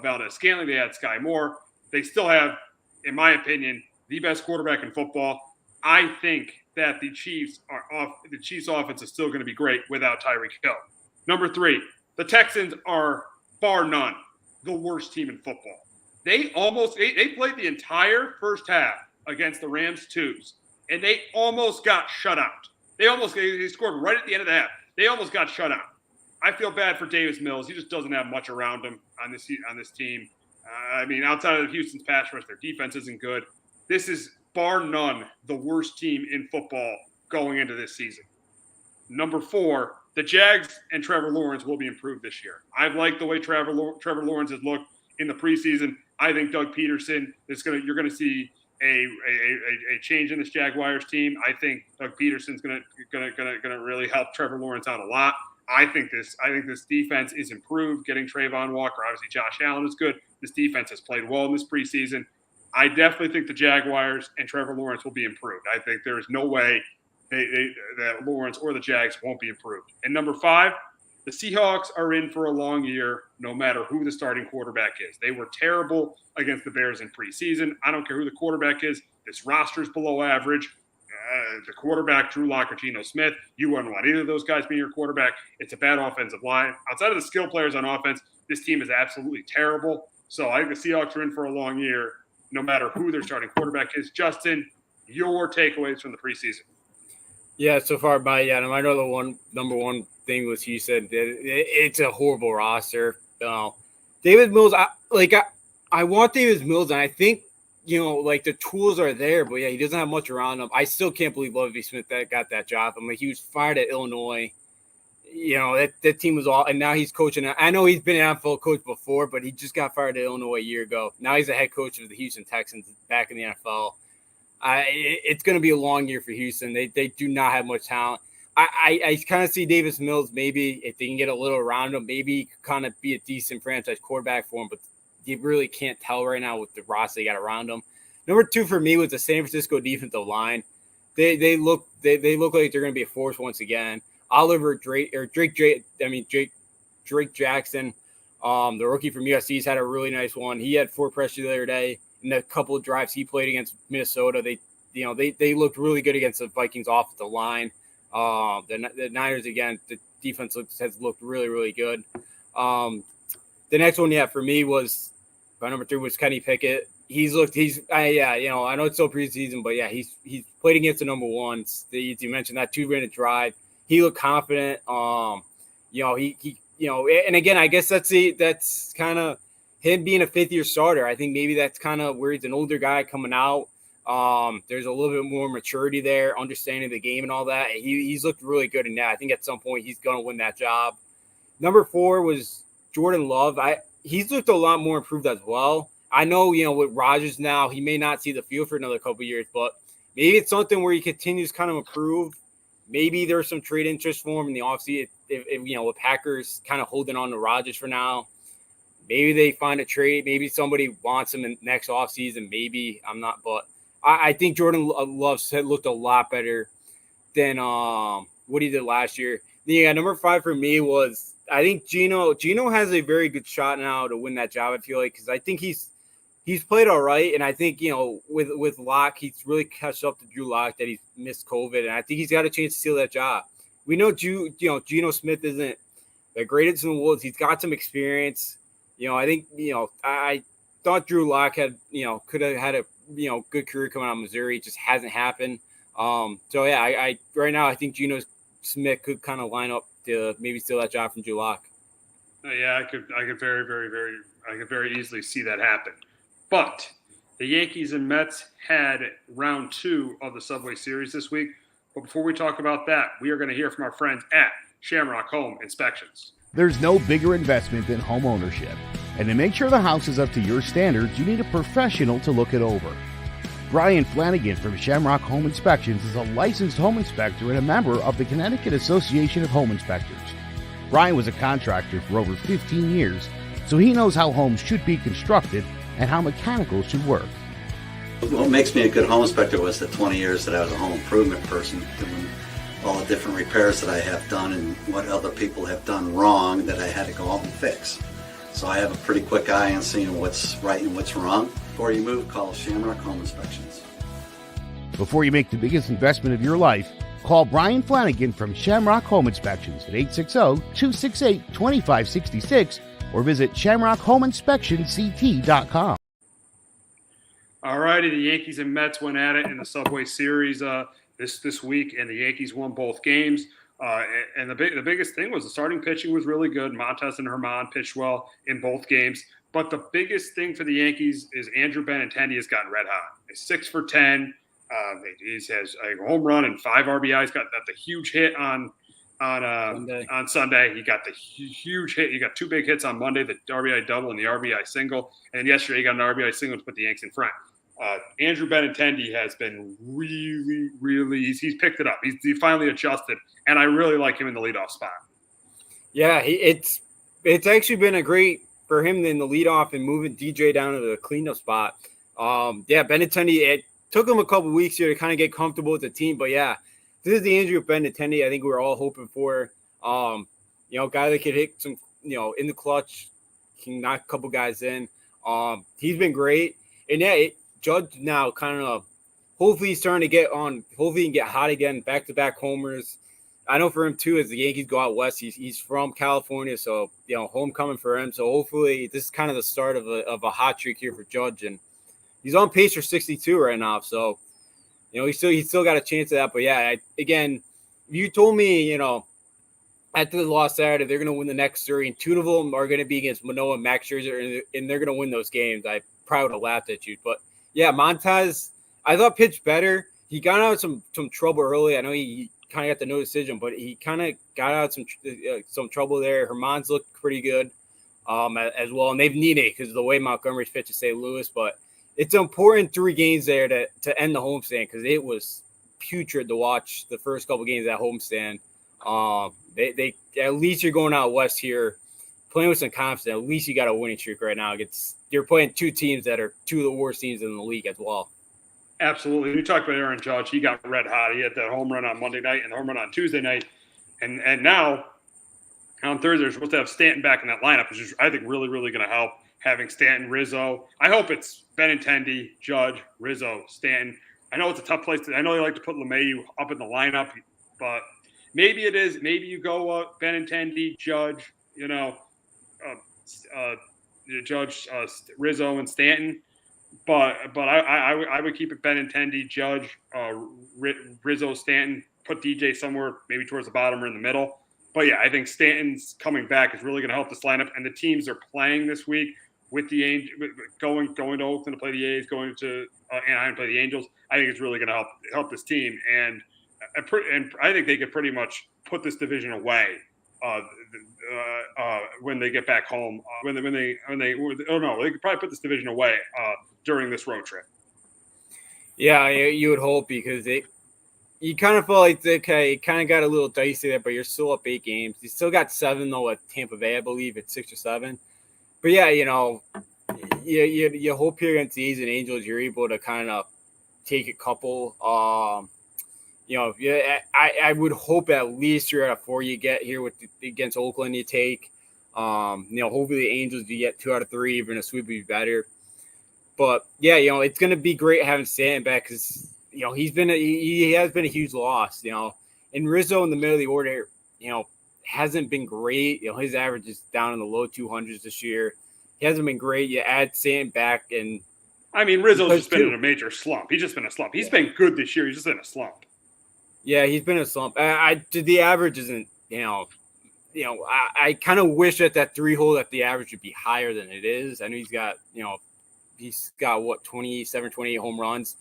Valdez-Scantling, they had Sky Moore. They still have, in my opinion, the best quarterback in football. I think that the Chiefs' offense is still going to be great without Tyreek Hill. Number 3, the Texans are bar none the worst team in football. They played the entire first half against the Rams 2s, and they almost got shut out. They scored right at the end of the half. They almost got shut out. I feel bad for Davis Mills. He just doesn't have much around him on this team. Outside of Houston's pass rush, their defense isn't good. This is bar none the worst team in football going into this season. Number 4, the Jags and Trevor Lawrence will be improved this year. I've liked the way Trevor Lawrence has looked in the preseason. I think Doug Peterson you're going to see a change in this Jaguars team. I think Doug Peterson's going to really help Trevor Lawrence out a lot. I think this defense is improved. Getting Trayvon Walker, obviously Josh Allen is good. This defense has played well in this preseason. I definitely think the Jaguars and Trevor Lawrence will be improved. I think there is no way that Lawrence or the Jags won't be improved. And number 5, the Seahawks are in for a long year, no matter who the starting quarterback is. They were terrible against the Bears in preseason. I don't care who the quarterback is. This roster is below average. the quarterback, Drew Lock or Geno Smith. You wouldn't want either of those guys being your quarterback. It's a bad offensive line. Outside of the skill players on offense, this team is absolutely terrible. So I think the Seahawks are in for a long year, no matter who their starting quarterback is. Justin, your takeaways from the preseason. Yeah, so far my number one thing was Houston. It's a horrible roster. Davis Mills, I want Davis Mills, and I think the tools are there, but yeah, he doesn't have much around him. I still can't believe Lovie Smith got that job. I mean, he was fired at Illinois. That team was all, and now he's coaching. I know he's been an NFL coach before, but he just got fired at Illinois a year ago. Now he's the head coach of the Houston Texans back in the NFL. It's going to be a long year for Houston. They do not have much talent. I kind of see Davis Mills, maybe if they can get a little around him, maybe kind of be a decent franchise quarterback for him, but you really can't tell right now with the roster they got around him. Number 2 for me was the San Francisco defensive line. They look like they're going to be a force once again. Drake Jackson, the rookie from USC's had a really nice one. He had 4 pressures the other day in a couple of drives he played against Minnesota. They looked really good against the Vikings off the line. The Niners, again, the defense has looked really, really good. The next one, for me was my number 3 was Kenny Pickett. I know it's still preseason, but yeah, he's played against the number 1s. You mentioned that 2-minute drive. He looked confident. And again, I guess that's kind of him being a 5th-year starter. I think maybe that's kind of where he's an older guy coming out. There's a little bit more maturity there, understanding the game and all that. He's looked really good in that. I think at some point he's going to win that job. Number 4 was Jordan Love. He's looked a lot more improved as well. I know, with Rodgers now, he may not see the field for another couple of years, but maybe it's something where he continues kind of improve. Maybe there's some trade interest for him in the offseason. If with Packers kind of holding on to Rodgers for now, maybe they find a trade. Maybe somebody wants him in next offseason. Maybe I'm not, but I think Jordan Love looked a lot better than what he did last year. Yeah, number 5 for me was I think Geno. Geno has a very good shot now to win that job. I feel like because I think he's played all right, and I think with Locke, he's really catched up to Drew Lock that he's missed COVID, and I think he's got a chance to steal that job. We know Geno Smith isn't the greatest in the world. He's got some experience. I think I thought Drew Lock had could have had a good career coming out of Missouri. It just hasn't happened. So yeah, I right now I think Geno Smith could kind of line up to maybe steal that job from Drew Lock. Yeah, I could very easily see that happen. But the Yankees and Mets had round 2 of the Subway Series this week. But before we talk about that, we are going to hear from our friends at Shamrock Home Inspections. There's no bigger investment than home ownership. And to make sure the house is up to your standards, you need a professional to look it over. Brian Flanagan from Shamrock Home Inspections is a licensed home inspector and a member of the Connecticut Association of Home Inspectors. Brian was a contractor for over 15 years, so he knows how homes should be constructed and how mechanicals should work. What makes me a good home inspector was the 20 years that I was a home improvement person, doing all the different repairs that I have done and what other people have done wrong that I had to go out and fix. So I have a pretty quick eye on seeing what's right and what's wrong. Before you move, call Shamrock Home Inspections. Before you make the biggest investment of your life, call Brian Flanagan from Shamrock Home Inspections at 860-268-2566 or visit shamrockhomeinspectionct.com. All righty, the Yankees and Mets went at it in the Subway Series this week, and the Yankees won both games. And the biggest thing was the starting pitching was really good. Montes and Herman pitched well in both games. But the biggest thing for the Yankees is Andrew Benintendi has gotten red hot. He's 6 for 10. He has a home run and 5 RBIs. Got the huge hit on Sunday. He got the huge hit. He got 2 big hits on Monday, the RBI double and the RBI single. And yesterday he got an RBI single to put the Yanks in front. Andrew Benintendi has been really he's picked it up. He finally adjusted, and I really like him in the leadoff spot. Yeah, it's actually been a great for him in the leadoff and moving DJ down to the cleanup spot. Benintendi, it took him a couple weeks here to kind of get comfortable with the team, but yeah, this is the Andrew Benintendi I think we were all hoping for. Guy that could hit some, in the clutch, can knock a couple guys in. He's been great, and yeah, Judge now kind of hopefully he's starting to get on. Hopefully he can get hot again, back-to-back homers. I know for him too, as the Yankees go out west, he's from California, so homecoming for him. So hopefully this is kind of the start of a hot streak here for Judge, and he's on pace for 62 right now. So he's still got a chance of that. But yeah, again, you told me after the loss Saturday they're going to win the next 3, and 2 of them are going to be against Manoah and Max Scherzer, and they're going to win those games. I probably would have laughed at you, but yeah, Montez, I thought pitched better. He got out of some trouble early. I know he kind of got the no decision, but he kind of got out some trouble there. Herman's looked pretty good as well, and they've needed it because of the way Montgomery's pitched to St. Louis. But it's important 3 games there to end the homestand because it was putrid to watch the first couple games of that homestand. They at least you're going out west here, playing with some confidence. At least you got a winning streak right now. You're playing 2 teams that are 2 of the worst teams in the league as well. Absolutely. You talked about Aaron Judge. He got red hot. He had that home run on Monday night and the home run on Tuesday night. And now on Thursday, they're supposed to have Stanton back in that lineup, which is, I think, really, really going to help, having Stanton, Rizzo. I hope it's Benintendi, Judge, Rizzo, Stanton. I know it's a tough place. I know they like to put LeMahieu up in the lineup, but maybe it is. Maybe you go Benintendi, Judge, Judge, Rizzo, and Stanton. But I would keep it Benintendi, Judge, Rizzo, Stanton. Put DJ somewhere maybe towards the bottom or in the middle. But yeah, I think Stanton's coming back is really going to help this lineup. And the teams are playing this week with the Angels, going to Oakland to play the A's, going to Anaheim to play the Angels. I think it's really going to help this team. And I think they could pretty much put this division away when they get back home. They could probably put this division away during this road trip. Yeah, you would hope because you kind of felt like it kind of got a little dicey there, but you're still up 8 games. You still got 7 though at Tampa Bay, I believe, at 6 or 7. But yeah, you hope here against the A's and Angels you're able to kind of take a couple. I would hope at least 3 out of 4 you get here against Oakland. You take, hopefully the Angels you get 2 out of 3. Even a sweep would be better. But yeah, it's going to be great having Stanton back because he has been a huge loss. And Rizzo in the middle of the order, hasn't been great. His average is down in the low 200s this year. He hasn't been great. You add Stanton back, and I mean Rizzo's just been in a major slump. He's just been a slump. He's been good this year. He's just in a slump. Yeah, he's been in a slump. The average isn't. I kind of wish that 3 hole that the average would be higher than it is. I know he's got what 27, 28 home runs.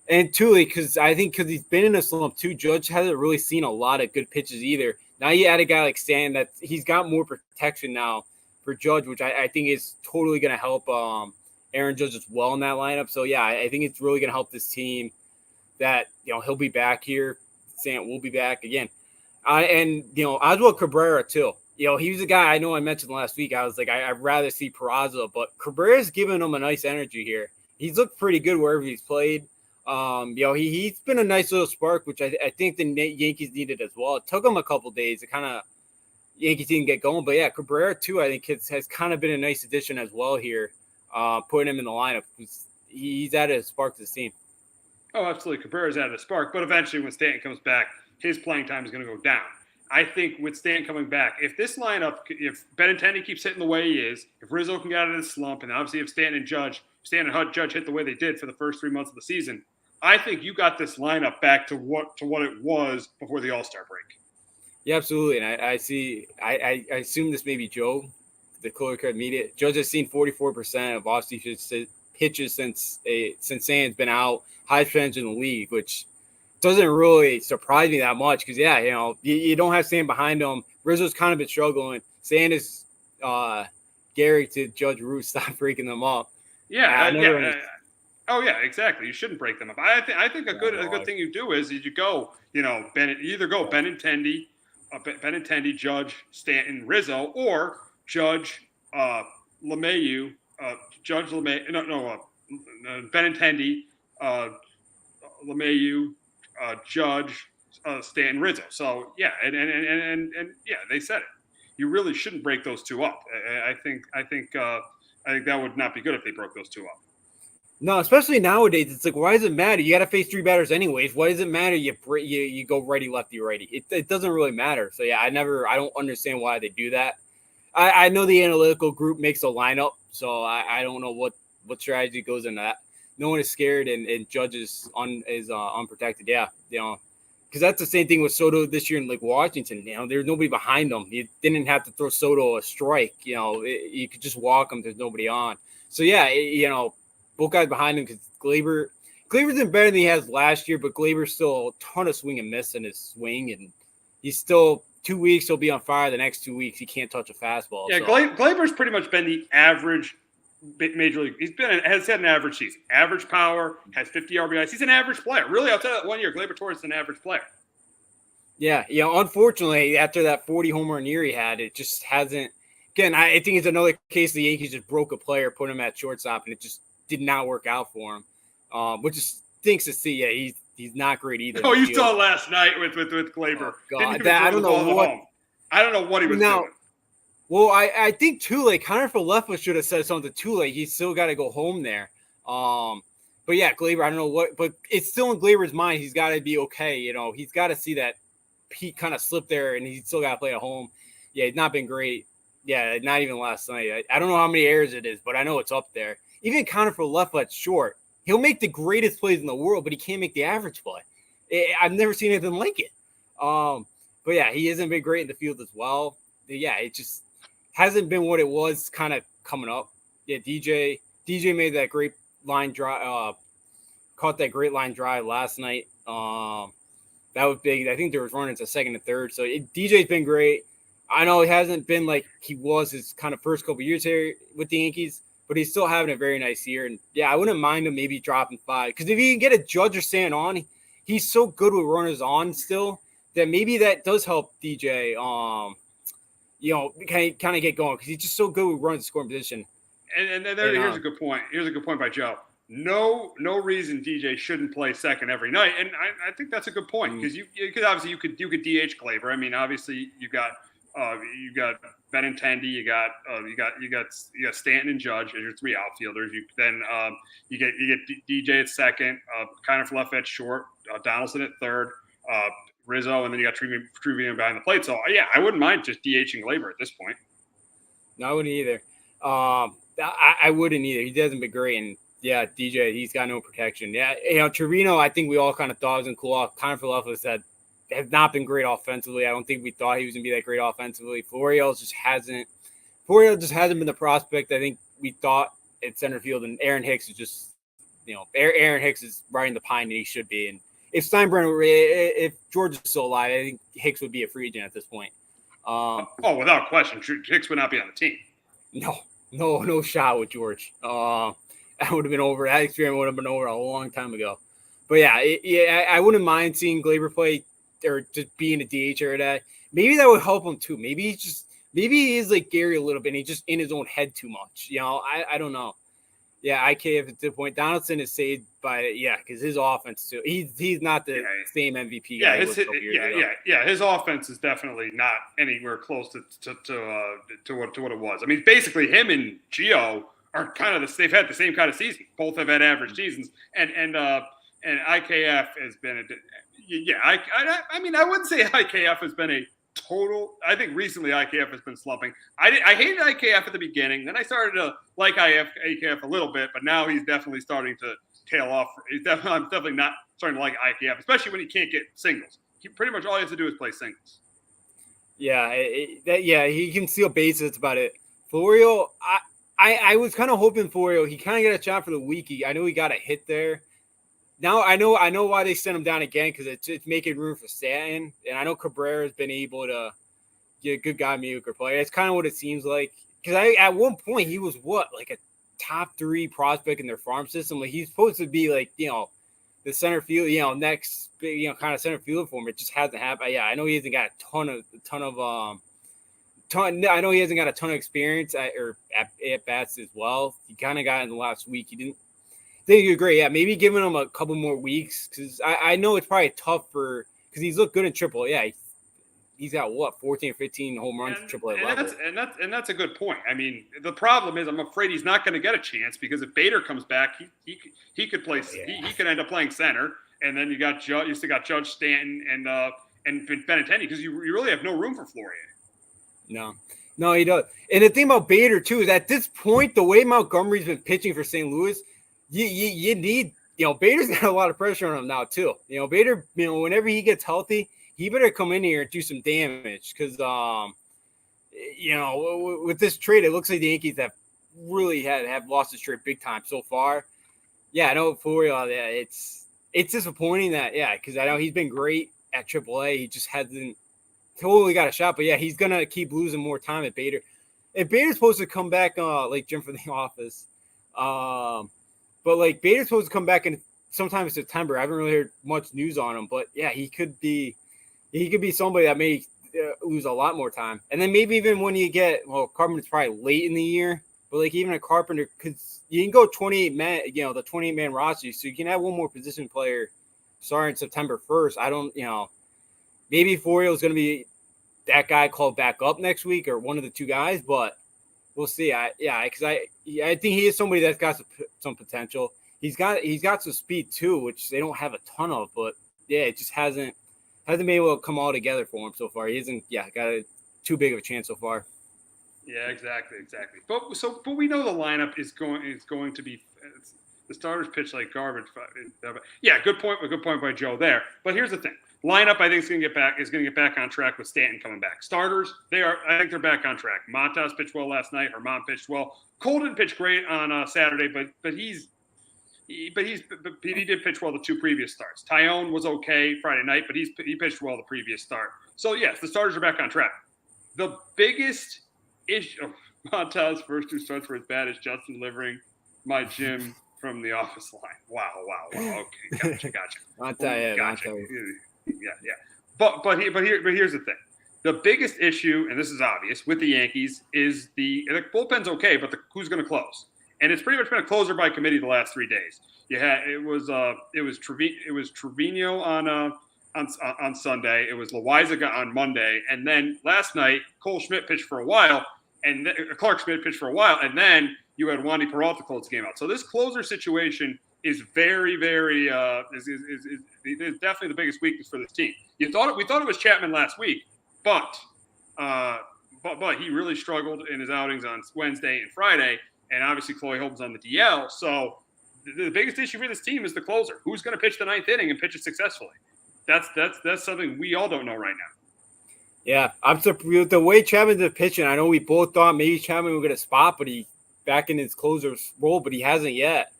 And truly, because he's been in a slump too, Judge hasn't really seen a lot of good pitches either. Now you add a guy like Stan that he's got more protection now for Judge, which I think is totally going to help Aaron Judge as well in that lineup. So yeah, I think it's really going to help this team that he'll be back here. Stan will be back again, and Oswald Cabrera too. He was a guy I know I mentioned last week. I was like, I'd rather see Peraza, but Cabrera's giving him a nice energy here. He's looked pretty good wherever he's played. He's been a nice little spark, which I think the Yankees needed as well. It took him a couple days to kind of Yankees didn't get going, but yeah, Cabrera too. I think has kind of been a nice addition as well here, putting him in the lineup. He's added a spark to the team. Oh, absolutely. Cabrera's added a spark, but eventually when Stanton comes back, his playing time is going to go down. I think with Stanton coming back, if this lineup, if Benintendi keeps hitting the way he is, if Rizzo can get out of this slump, and obviously if Stanton and Judge hit the way they did for the first 3 months of the season, I think you got this lineup back to what it was before the All-Star break. Yeah, absolutely. And I assume this may be Joe, the Color Card Media. Judge has seen 44% of off-season pitches since Stanton's been out, high percentage in the league, which doesn't really surprise me that much because, yeah, you don't have Stan behind him. Rizzo's kind of been struggling. Stan is Gary to Judge Root, stop breaking them up. Yeah, oh yeah, exactly. You shouldn't break them up. I think a good thing you do is you go, either go Benintendi, Judge, Stanton, Rizzo, or Judge, LeMahieu, Judge LeMahieu, Benintendi, LeMahieu, Judge, Stanton, Rizzo. So yeah, and yeah, they said it. You really shouldn't break those 2 up. I think that would not be good if they broke those 2 up. No, especially nowadays, it's like, why does it matter? You got to face 3 batters anyways. Why does it matter? You go righty, lefty, righty. It doesn't really matter. So yeah, I don't understand why they do that. I know the analytical group makes a lineup, so I don't know what strategy goes into that. No one is scared, and Judge is unprotected. Yeah, because that's the same thing with Soto this year in like Washington. There's nobody behind him. You didn't have to throw Soto a strike. You could just walk him. There's nobody on. So yeah, both guys behind him because Glaber's been better than he has last year, but Glaber's still a ton of swing and miss in his swing, and he's still 2 weeks he'll be on fire. The next 2 weeks he can't touch a fastball. Yeah, so. Glaber's pretty much been the average major league. Has had an average season, average power, has 50 RBIs. He's an average player. Really, I'll tell you that 1 year, Gleyber Torres is an average player. Yeah, unfortunately, after that 40 home run year he had, it just hasn't. Again, I think it's another case the Yankees just broke a player, put him at shortstop, and it just did not work out for him, which is stinks to see. Yeah, he's not great either. Oh, you saw last night with Glaber. Oh, God, I don't know what he was doing. Well, I think too, like Connor Falefa should have said something too. Like he's still got to go home there. But yeah, Glaber, I don't know what, but it's still in Glaber's mind. He's got to be okay. He's got to see that he kind of slipped there, and he's still got to play at home. Yeah, he's not been great. Yeah, not even last night. I don't know how many errors it is, but I know it's up there. Even Connor Falefa at short, he'll make the greatest plays in the world, but he can't make the average play. I've never seen anything like it. But yeah, he hasn't been great in the field as well. But yeah, it just hasn't been what it was kind of coming up. Yeah, DJ made that great line drive, caught that great line drive last night. That was big. I think there was runners at second and third. So DJ's been great. I know he hasn't been like he was his kind of first couple years here with the Yankees, but he's still having a very nice year. And yeah, I wouldn't mind him maybe dropping 5 because if he can get a Judge or Stan on, he's so good with runners on still that maybe that does help DJ. Kind of get going because he's just so good with runners in scoring position. And here's a good point. Here's a good point by Joe. No reason DJ shouldn't play second every night, and I think that's a good point because you could obviously you could DH Glaber. I mean, obviously you got Benintendi, you got Stanton and Judge as your 3 outfielders. You get DJ at second, Connor Falefa at short, Donaldson at third, Rizzo, and then you got Trevino behind the plate. So yeah, I wouldn't mind just DHing Glaber at this point. No, I wouldn't either. I wouldn't either. He hasn't been great, and yeah, DJ, he's got no protection. Yeah, Trevino, I think we all kind of thought was going to cool off. Connor Falefa has not been great offensively. I don't think we thought he was going to be that great offensively. Florio just hasn't been the prospect I think we thought at center field. And Aaron Hicks is just, Aaron Hicks is riding the pine that he should be. And if if George is still alive, I think Hicks would be a free agent at this point. Without question, Hicks would not be on the team. No shot with George. That would have been over. That experiment would have been over a long time ago. But yeah, I wouldn't mind seeing Glaber play or just being a DH every day. Maybe that would help him too. Maybe he is like Gary a little bit and he's just in his own head too much. I don't know. Yeah, IKF at this point. Donaldson is saved by because his offense too. He's not the same MVP guy. His offense is definitely not anywhere close to what it was. I mean, basically him and Gio are kind of they've had the same kind of season. Both have had average seasons, and IKF has been I mean, I wouldn't say IKF has been a total. I think recently IKF has been slumping. I hated IKF at the beginning, then I started to like IKF a little bit, but now he's definitely starting to tail off. I'm definitely not starting to like IKF, especially when he can't get singles. He pretty much all he has to do is play singles. Yeah, he can steal bases. That's about it. Florio, I was kind of hoping Florio. He kind of got a shot for the week. I know he got a hit there. Now I know why they sent him down again because it's making room for Stanton, and I know Cabrera has been able to get a good guy, mediocre player. It's kind of what it seems like because at one point he was like a top 3 prospect in their farm system. Like he's supposed to be like the center field, next kind of center field for him. It just hasn't happened. Yeah, I know he hasn't got I know he hasn't got a ton of experience at bats as well. He kind of got in the last week. He didn't. I think you're great. Yeah, maybe giving him a couple more weeks because I know it's probably tough because he's looked good in triple. Yeah, he's got what 14 or 15 home runs at AAA level. That's a good point. I mean, the problem is I'm afraid he's not going to get a chance because if Bader comes back, he could play. He could end up playing center, and then you still got Judge, Stanton, and Benintendi because you really have no room for Florian. No, he does. And the thing about Bader too is at this point, the way Montgomery's been pitching for St. Louis, you need. Bader's got a lot of pressure on him now too. Bader, whenever he gets healthy, he better come in here and do some damage because, with this trade, it looks like the Yankees have really have lost this trade big time so far. Yeah, I know Florian. Yeah, it's disappointing that because I know he's been great at AAA. He just hasn't totally got a shot. But yeah, he's gonna keep losing more time at Bader. And Bader's supposed to come back, like Jim from The Office. But like Bader's supposed to come back in sometime in September. I haven't really heard much news on him, but yeah, he could be somebody that may lose a lot more time. And then maybe even when you get Carpenter's probably late in the year, but like even a Carpenter, because you can go 28 man, the 28-man roster, so you can have one more position player starting September 1st. I don't, maybe Forio is going to be that guy called back up next week or one of the two guys, but we'll see. Because I think he is somebody that's got some potential. He's got some speed too, which they don't have a ton of. But yeah, it just hasn't been able to come all together for him so far. He hasn't got too big of a chance so far. Yeah, exactly. But we know the lineup is going to be the starters pitch like garbage. Yeah, good point by Joe there. But here's the thing. Lineup, I think, is going to get back on track with Stanton coming back. Starters, I think they're back on track. Montas pitched well last night. Herman pitched well. Cole didn't pitch great on Saturday, but he did pitch well the two previous starts. Tyone was okay Friday night, but he pitched well the previous start. So yes, the starters are back on track. The biggest issue, Montas' first two starts were as bad as Justin delivering my Jim from The Office line. Wow. Okay, gotcha. I'll tell you. Yeah. But here's the thing. The biggest issue, and this is obvious, with the Yankees is the bullpen's okay, but who's going to close? And it's pretty much been a closer by committee the last 3 days. It was Trevino on Sunday. It was Loaizaga on Monday, and then last night Cole Schmidt pitched for a while, and Clark Schmidt pitched for a while, and then you had Wandy Peralta close the game out. So this closer situation is very, very is definitely the biggest weakness for this team. We thought it was Chapman last week, but he really struggled in his outings on Wednesday and Friday, and obviously Chloe Holmes on the DL. So the biggest issue for this team is the closer. Who's going to pitch the ninth inning and pitch it successfully? That's something we all don't know right now. Yeah, I'm surprised the way Chapman's been pitching. I know we both thought maybe Chapman would get a spot, but he back in his closer's role, but he hasn't yet.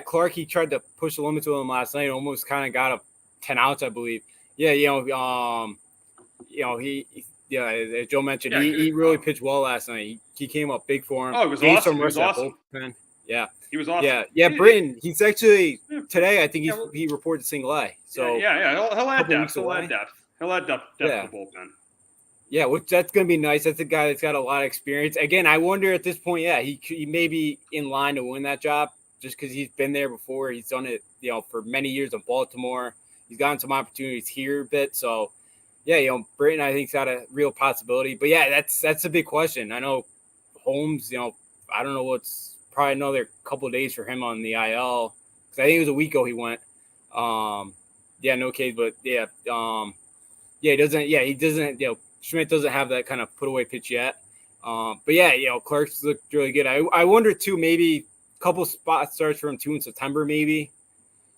Clark, he tried to push the limits with him last night, almost kind of got up 10 outs, I believe. Yeah, as Joe mentioned, he really pitched well last night. He came up big for him. Oh, it was awesome. It was awesome. Yeah. He was awesome. Yeah, Britton, he's actually today, I think he reported single A. So yeah. He'll add depth. He'll add depth to the bullpen. Yeah, which that's going to be nice. That's a guy that's got a lot of experience. Again, I wonder at this point, he may be in line to win that job just because he's been there before. He's done it, for many years in Baltimore. He's gotten some opportunities here a bit. So, Britton, I think, has got a real possibility. But, that's a big question. I know Holmes, I don't know what's probably another couple of days for him on the IL because I think it was a week ago he went. No case, but he doesn't, Schmidt doesn't have that kind of put away pitch yet. Clark's looked really good. I wonder too, maybe a couple spot starts for him too in September, maybe,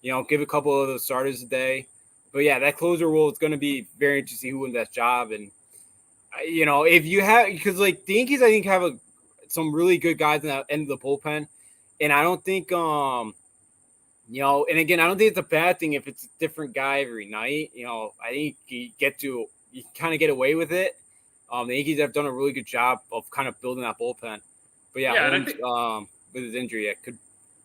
give a couple of those starters a day. But that closer role is going to be very interesting who wins that job. And, if you have, because like the Yankees, I think have some really good guys in that end of the bullpen. And I don't think, and again, I don't think it's a bad thing if it's a different guy every night. I think you kind of get away with it. The Yankees have done a really good job of kind of building that bullpen. But Holmes, with his injury, it could have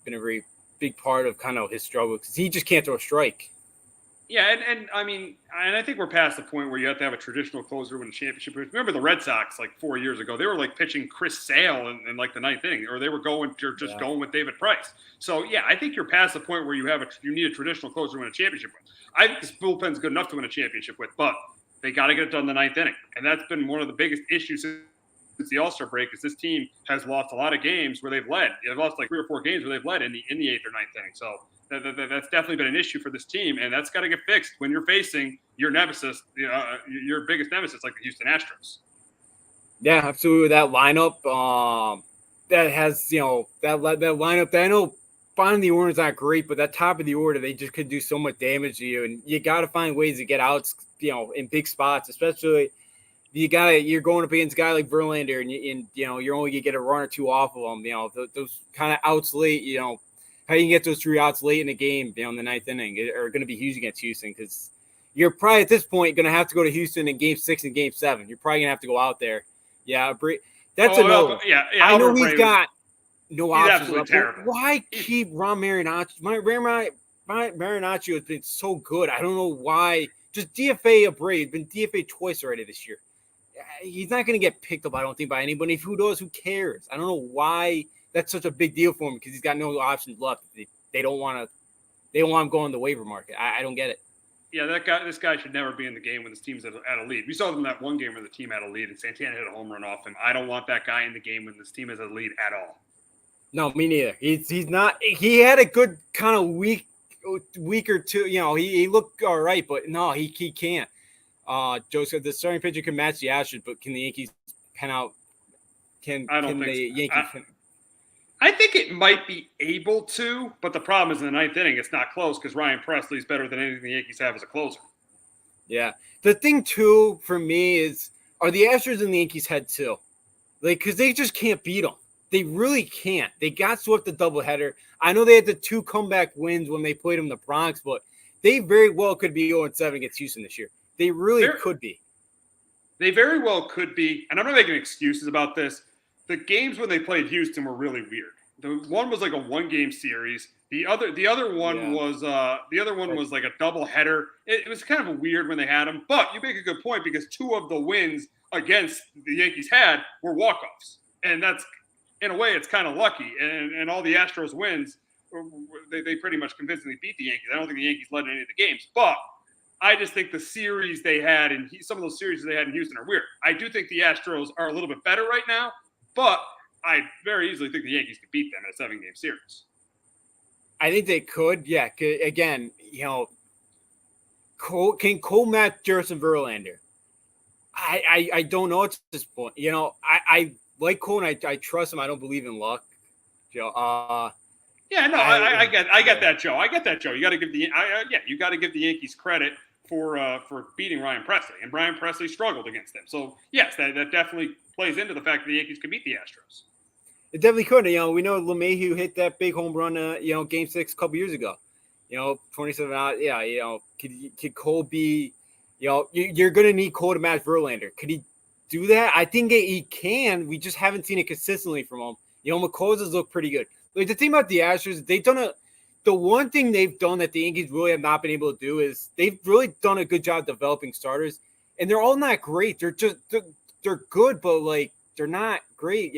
been a very big part of kind of his struggle because he just can't throw a strike. Yeah, and I think we're past the point where you have to have a traditional closer win a championship. Remember the Red Sox like 4 years ago? They were like pitching Chris Sale in like the ninth inning, or they were going with David Price. So I think you're past the point where you need a traditional closer to win a championship with. I think this bullpen's good enough to win a championship with, but They got to get it done in the ninth inning. And that's been one of the biggest issues since the All-Star break is this team has lost a lot of games where they've led. They've lost like 3 or 4 games where they've led in the 8th or 9th inning. So that's definitely been an issue for this team, and that's got to get fixed when you're facing your nemesis, your biggest nemesis, like the Houston Astros. Yeah, absolutely. That lineup that has, that lineup that I know bottom of the order is not great, but that top of the order, they just could do so much damage to you, and you got to find ways to get outs, in big spots, especially you're going up against a guy like Verlander, and you're only gonna get a run or two off of them. Those kind of outs late. How you can get those 3 outs late in the game, in the 9th inning, are going to be huge against Houston because you're probably at this point going to have to go to Houston in Game 6 and Game 7. You're probably going to have to go out there. Yeah, that's a no. Yeah, I know he's got no options. Absolutely terrible. Why keep Ron Marinaccio? Marinaccio has been so good. I don't know why. Just DFA a Brady. Been DFA twice already this year. He's not going to get picked up, I don't think, by anybody. Who knows? Who cares? I don't know why that's such a big deal for him because he's got no options left. They don't want to. They don't want him going to the waiver market. I don't get it. Yeah, this guy should never be in the game when his team's at a lead. We saw them in that one game where the team had a lead and Santana hit a home run off him. I don't want that guy in the game when this team is at a lead at all. No, me neither. He's not. He had a good kind of week or two. He looked all right, but no, he can't. Joe said the starting pitcher can match the Astros, but can the Yankees pen out? I think it might be able to, but the problem is in the 9th inning, it's not close because Ryan Presley is better than anything the Yankees have as a closer. Yeah. The thing, too, for me is, are the Astros in the Yankees' head, too? Because they just can't beat them. They really can't. They got swept the doubleheader. I know they had the 2 comeback wins when they played them in the Bronx, but they very well could be 0-7 against Houston this year. They really could be. They very well could be, and I'm not making excuses about this. The games when they played Houston were really weird. The one was like a 1-game series. The other one was like a doubleheader. It was kind of weird when they had them. But you make a good point because 2 of the wins against the Yankees were walk-offs, and that's in a way it's kind of lucky. And all the Astros wins, they pretty much convincingly beat the Yankees. I don't think the Yankees led any of the games, but I just think the series they had and some of those series they had in Houston are weird. I do think the Astros are a little bit better right now. But I very easily think the Yankees could beat them in a 7-game series. I think they could. Yeah. Again, can Cole match Justin Verlander? I don't know at this point. I like Cole and I trust him. I don't believe in luck. I get that, Joe. I get that, Joe. You got to give the Yankees credit for beating Ryan Presley, and Ryan Presley struggled against them. So yes, that definitely plays into the fact that the Yankees could beat the Astros. It definitely could. We know LeMahieu hit that big home run, Game 6 a couple years ago. 27 out. Yeah, could Cole be? You're going to need Cole to match Verlander. Could he do that? I think he can. We just haven't seen it consistently from him. McCullers look pretty good. Like the thing about the Astros, they've done the one thing they've done that the Yankees really have not been able to do is they've really done a good job developing starters, and they're all not great. They're good, but they're not great.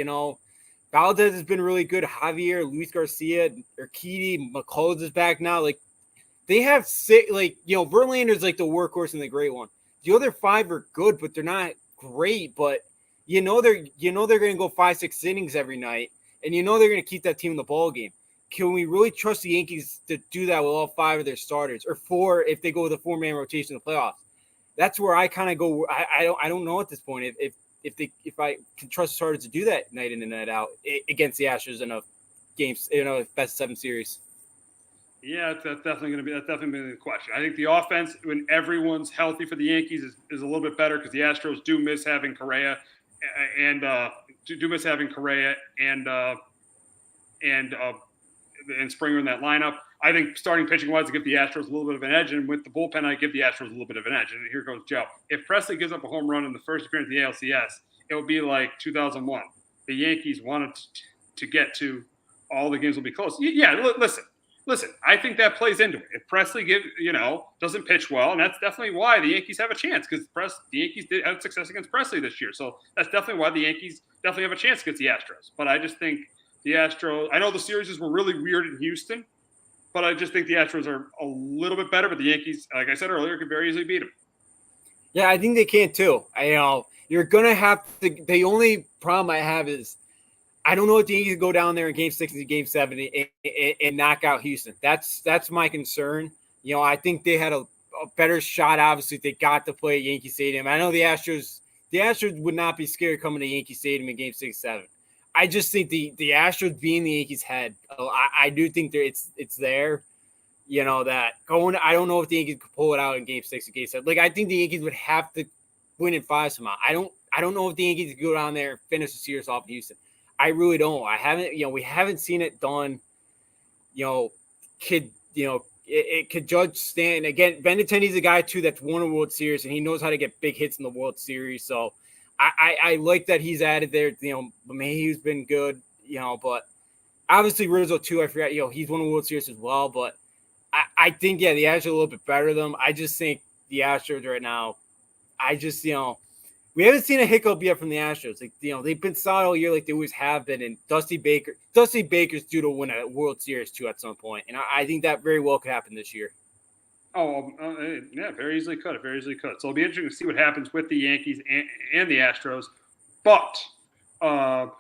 Valdez has been really good. Javier, Luis Garcia, Urquidy, McCullers is back now. They have Verlander's the workhorse and the great one. The other 5 are good, but they're not great. But they're going to go 5-6 innings every night, and they're going to keep that team in the ball game. Can we really trust the Yankees to do that with all 5 of their starters, or 4 if they go with a 4-man rotation in the playoffs? That's where I kind of go. I don't know at this point if I can trust the starters to do that night in and night out against the Astros in a games, best 7 series. Yeah, that's definitely the question. I think the offense, when everyone's healthy for the Yankees, is a little bit better because the Astros do miss having Correa and Springer in that lineup. I think starting pitching wise to give the Astros a little bit of an edge, and with the bullpen, I give the Astros a little bit of an edge. And here goes Joe. If Presley gives up a home run in the first appearance of the ALCS, it would be like 2001. The Yankees wanted to get to all the games will be close. Yeah, listen. I think that plays into it. If Presley doesn't pitch well, and that's definitely why the Yankees have a chance because the Yankees did have success against Presley this year. So that's definitely why the Yankees definitely have a chance against the Astros. But I just think the Astros. I know the series were really weird in Houston. But I just think the Astros are a little bit better. But the Yankees, like I said earlier, could very easily beat them. Yeah, I think they can too. You're gonna have to. The only problem I have is I don't know if the Yankees go down there in Game 6 and Game 7 and knock out Houston. That's my concern. I think they had a better shot. Obviously, if they got to play at Yankee Stadium. I know the Astros would not be scared coming to Yankee Stadium in Game 6, 7. I just think the Astros being the Yankees' head, I do think it's there. That going. I don't know if the Yankees could pull it out in Game 6 or Game 7. Like I think the Yankees would have to win in 5 somehow. I don't know if the Yankees could go down there and finish the series off in Houston. I really don't. I haven't. We haven't seen it done. It could Judge Stanton again. Benintendi's a guy too that's won a World Series and he knows how to get big hits in the World Series. So I like that he's added there. Mayhew's been good. But obviously Rizzo too. I forgot. He's won a World Series as well. But I think the Astros are a little bit better than them. I just think the Astros right now. We haven't seen a hiccup yet from the Astros. They've been solid all year like they always have been. And Dusty Baker's due to win a World Series too at some point. And I think that very well could happen this year. Yeah, very easily could. Very easily could. So it'll be interesting to see what happens with the Yankees and the Astros. But the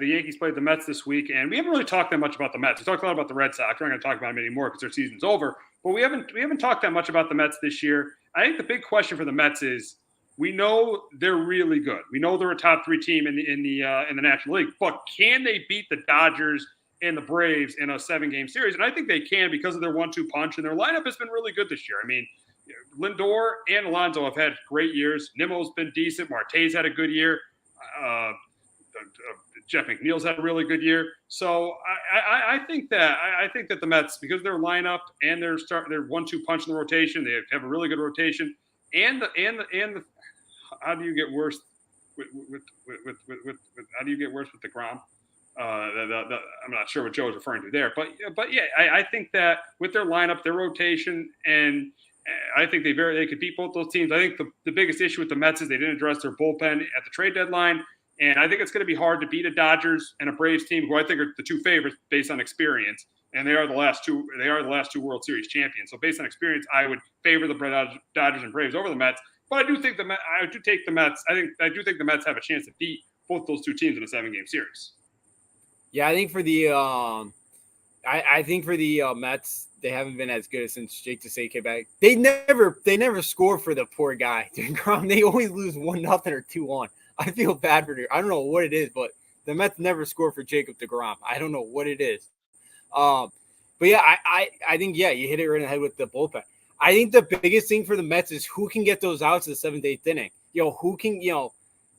Yankees played the Mets this week, and we haven't really talked that much about the Mets. We talked a lot about the Red Sox. We're not going to talk about them anymore because their season's over. But we haven't talked that much about the Mets this year. I think the big question for the Mets is, we know they're really good. We know they're a top 3 team in the National League, but can they beat the Dodgers and the Braves in a 7-game series? And I think they can because of their 1-2 punch, and their lineup has been really good this year. I mean, Lindor and Alonso have had great years. Nimmo's been decent. Marte's had a good year. Jeff McNeil's had a really good year. So I think that the Mets, because their lineup and their 1-2 punch in the rotation, they have a really good rotation. And the how do you get worse with how do you get worse with DeGrom? I'm not sure what Joe is referring to there, but yeah, I think that with their lineup, their rotation, and I think they could beat both those teams. I think the biggest issue with the Mets is they didn't address their bullpen at the trade deadline, and I think it's going to be hard to beat a Dodgers and a Braves team, who I think are the 2 favorites based on experience, and they are the last 2 World Series champions. So based on experience, I would favor the Dodgers and Braves over the Mets. But I do think I do take the Mets. I do think the Mets have a chance to beat both those 2 teams in a 7-game series. Yeah, I think for the Mets, they haven't been as good since Jake Desean came back. They never score for the poor guy. They always lose 1-0 or 2-1. I feel bad for him. I don't know what it is, but the Mets never score for Jacob deGrom. I don't know what it is. But yeah, I think you hit it right in the head with the bullpen. I think the biggest thing for the Mets is who can get those outs in the 7th, 8th inning. Who can,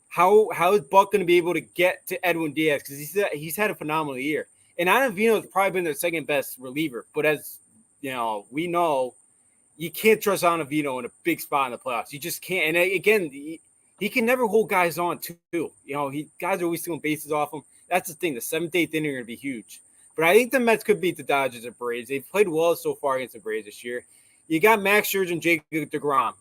how is Buck going to be able to get to Edwin Diaz? Because he's had a phenomenal year. And Ottavino has probably been their 2nd best reliever. But as we know, you can't trust Ottavino in a big spot in the playoffs. You just can't. And again, he can never hold guys on too. Guys are always stealing bases off him. That's the thing. The 7th, 8th inning are going to be huge. But I think the Mets could beat the Dodgers and Braves. They've played well so far against the Braves this year. You got Max Scherzer and Jacob deGrom.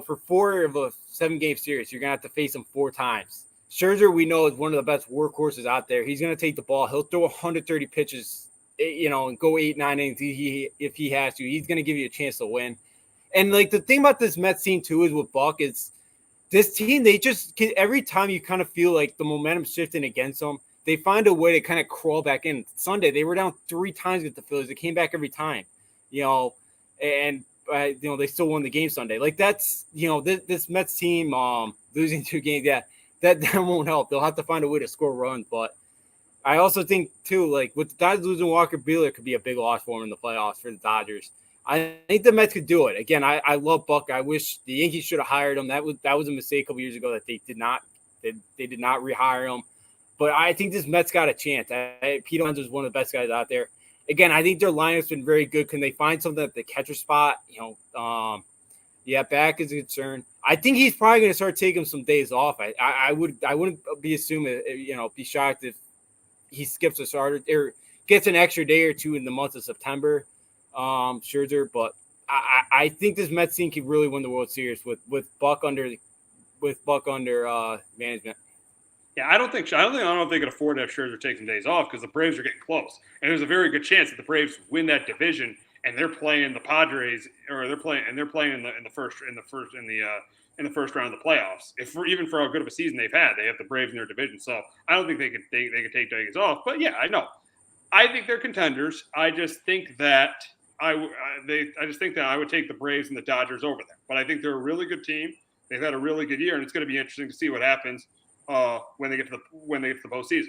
For 4 of a 7-game series, you're going to have to face him 4 times. Scherzer, we know, is one of the best workhorses out there. He's going to take the ball. He'll throw 130 pitches, and go 8-9 innings if he has to. He's going to give you a chance to win. And, the thing about this Mets team, too, is with Buck, is this team, they just – every time you kind of feel like the momentum's shifting against them, they find a way to kind of crawl back in. Sunday, they were down 3 times with the Phillies. They came back every time. And they still won the game Sunday. That's, this Mets team losing 2 games, that won't help. They'll have to find a way to score runs. But I also think, too, with the Dodgers losing Walker Buehler, it could be a big loss for them in the playoffs for the Dodgers. I think the Mets could do it. Again, I love Buck. I wish the Yankees should have hired him. That was a mistake a couple years ago that they did not rehire him. But I think this Mets got a chance. Pete Alonso is one of the best guys out there. Again, I think their lineup's been very good. Can they find something at the catcher spot? Back is a concern. I think he's probably going to start taking some days off. I wouldn't be be shocked if he skips a starter or gets an extra day or 2 in the month of September. Scherzer, but I think this Mets team can really win the World Series with Buck under management. Yeah, I don't think they could afford to have Scherzer take some days off because the Braves are getting close, and there's a very good chance that the Braves win that division and they're playing the Padres, or they're playing in the first round of the playoffs. Even for how good of a season they've had, they have the Braves in their division. So I don't think they could take Vegas off. But yeah, I know. I think they're contenders. I just think that I would take the Braves and the Dodgers over them. But I think they're a really good team. They've had a really good year, and it's going to be interesting to see what happens when they get to the postseason.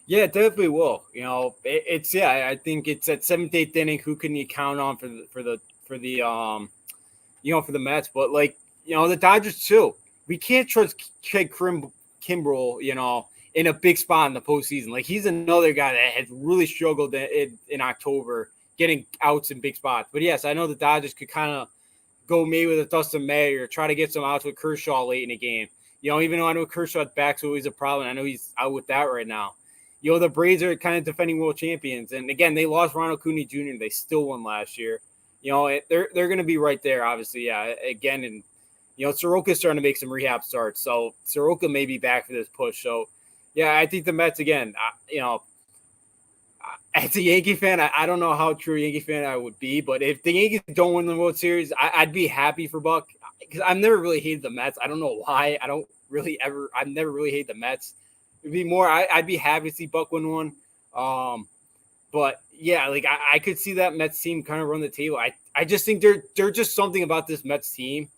Yeah, it definitely will. I think it's at 7th, 8th inning. Who can you count on for the Mets? But the Dodgers too. We can't trust Craig Kimbrel, in a big spot in the postseason. Like, he's another guy that has really struggled in October getting outs in big spots. But yes, I know the Dodgers could kind of go maybe with a Dustin May or try to get some outs with Kershaw late in the game. Even though I know Kershaw's back's always a problem, I know he's out with that right now. The Braves are kind of defending world champions. And again, they lost Ronald Acuna Jr. They still won last year. They're going to be right there, obviously. Yeah, again, and Soroka's starting to make some rehab starts, so Soroka may be back for this push. So, yeah, I think the Mets again. As a Yankee fan, I don't know how true a Yankee fan I would be, but if the Yankees don't win the World Series, I'd be happy for Buck, because I've never really hated the Mets. I don't know why. I've never really hated the Mets. It'd be more. I'd be happy to see Buck win one. But yeah, I could see that Mets team kind of run the table. I just think they're just something about this Mets team.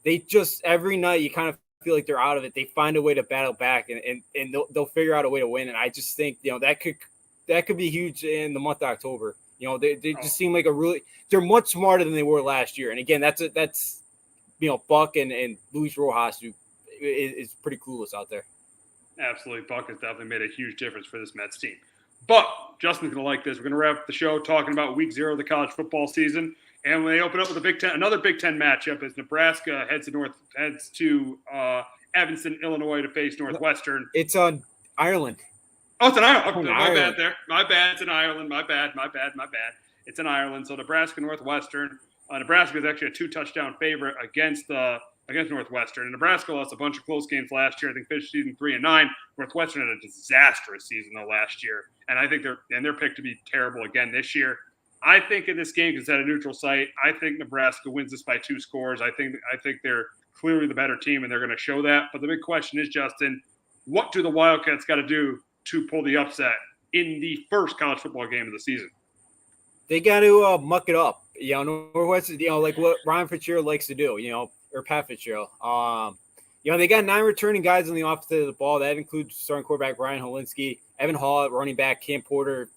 They just, every night you kind of feel like they're out of it. They find a way to battle back, and they'll figure out a way to win. And I just think that could be huge in the month of October. They just seem like they're much smarter than they were last year. And again, that's Buck and Luis Rojas, who is pretty clueless out there. Absolutely. Buck has definitely made a huge difference for this Mets team. But Justin's going to like this. We're going to wrap up the show talking about week 0 of the college football season. And when they open up with another Big Ten matchup, as Nebraska heads to Evanston, Illinois, to face Northwestern. It's on Ireland. Oh, it's in Ireland. My bad there. My bad. It's in Ireland. My bad. It's in Ireland. So Nebraska, Northwestern. Nebraska is actually a 2-touchdown favorite against Northwestern. And Nebraska lost a bunch of close games last year. I think finished season 3-9. Northwestern had a disastrous season though last year, and I think they're picked to be terrible again this year. I think in this game, because it's at a neutral site, I think Nebraska wins this by 2 scores. I think they're clearly the better team, and they're going to show that. But the big question is, Justin, what do the Wildcats got to do to pull the upset in the first college football game of the season? They got to muck it up. Northwestern, like what Ryan Fitzgerald likes to do, or Pat Fitzgerald. They got 9 returning guys on the offensive side of the ball. That includes starting quarterback Ryan Holinski, Evan Hall at running back, Cam Porter,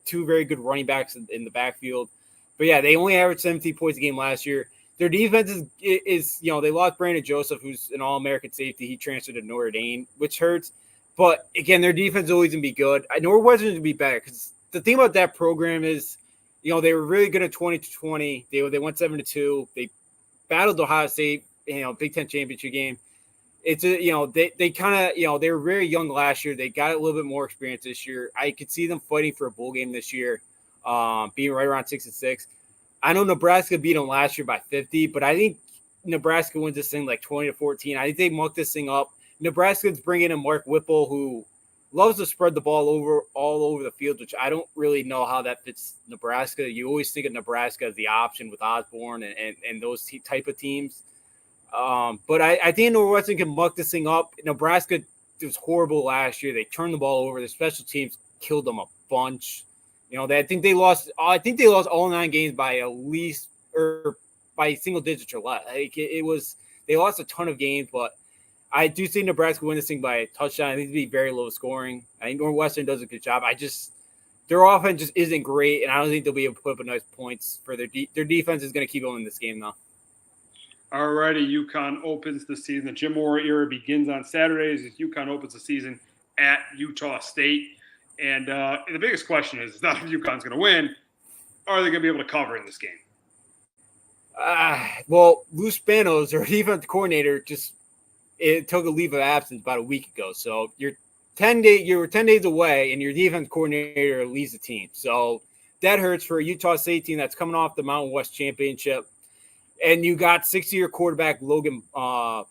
2 very good running backs in the backfield. But yeah, they only averaged 17 points a game last year. Their defense is they lost Brandon Joseph, who's an All-American safety. He transferred to Notre Dame, which hurts. But again, their defense is always going to be good. Northwestern's going to be better, because the thing about that program is, they were really good at 2020. They went 7-2. They battled Ohio State, Big Ten championship game. It's they kind of, they were very young last year. They got a little bit more experience this year. I could see them fighting for a bowl game this year, being right around 6-6. I know Nebraska beat them last year by 50, but I think Nebraska wins this thing like 20-14. I think they muck this thing up. Nebraska's bringing in Mark Whipple, who loves to spread the ball all over the field, which I don't really know how that fits Nebraska. You always think of Nebraska as the option with Osborne and those type of teams. But I think Northwestern can muck this thing up. Nebraska was horrible last year. They turned the ball over. The special teams killed them a bunch. I think they lost all 9 games by at least or by single digits or less. They lost a ton of games, but I do see Nebraska win this thing by a touchdown. I think it'd be very low scoring. I think Northwestern does a good job. Their offense just isn't great, and I don't think they'll be able to put up nice points for their defense is going to keep them in this game though. All righty, UConn opens the season. The Jim Mora era begins on Saturdays as UConn opens the season at Utah State. And the biggest question is not if UConn's going to win. Are they going to be able to cover in this game? Well, Lou Spanos, their defensive coordinator, it took a leave of absence about a week ago. So you were 10 days away, and your defensive coordinator leaves the team. So that hurts for a Utah State team that's coming off the Mountain West Championship. And you got 60-year quarterback Logan Bonner,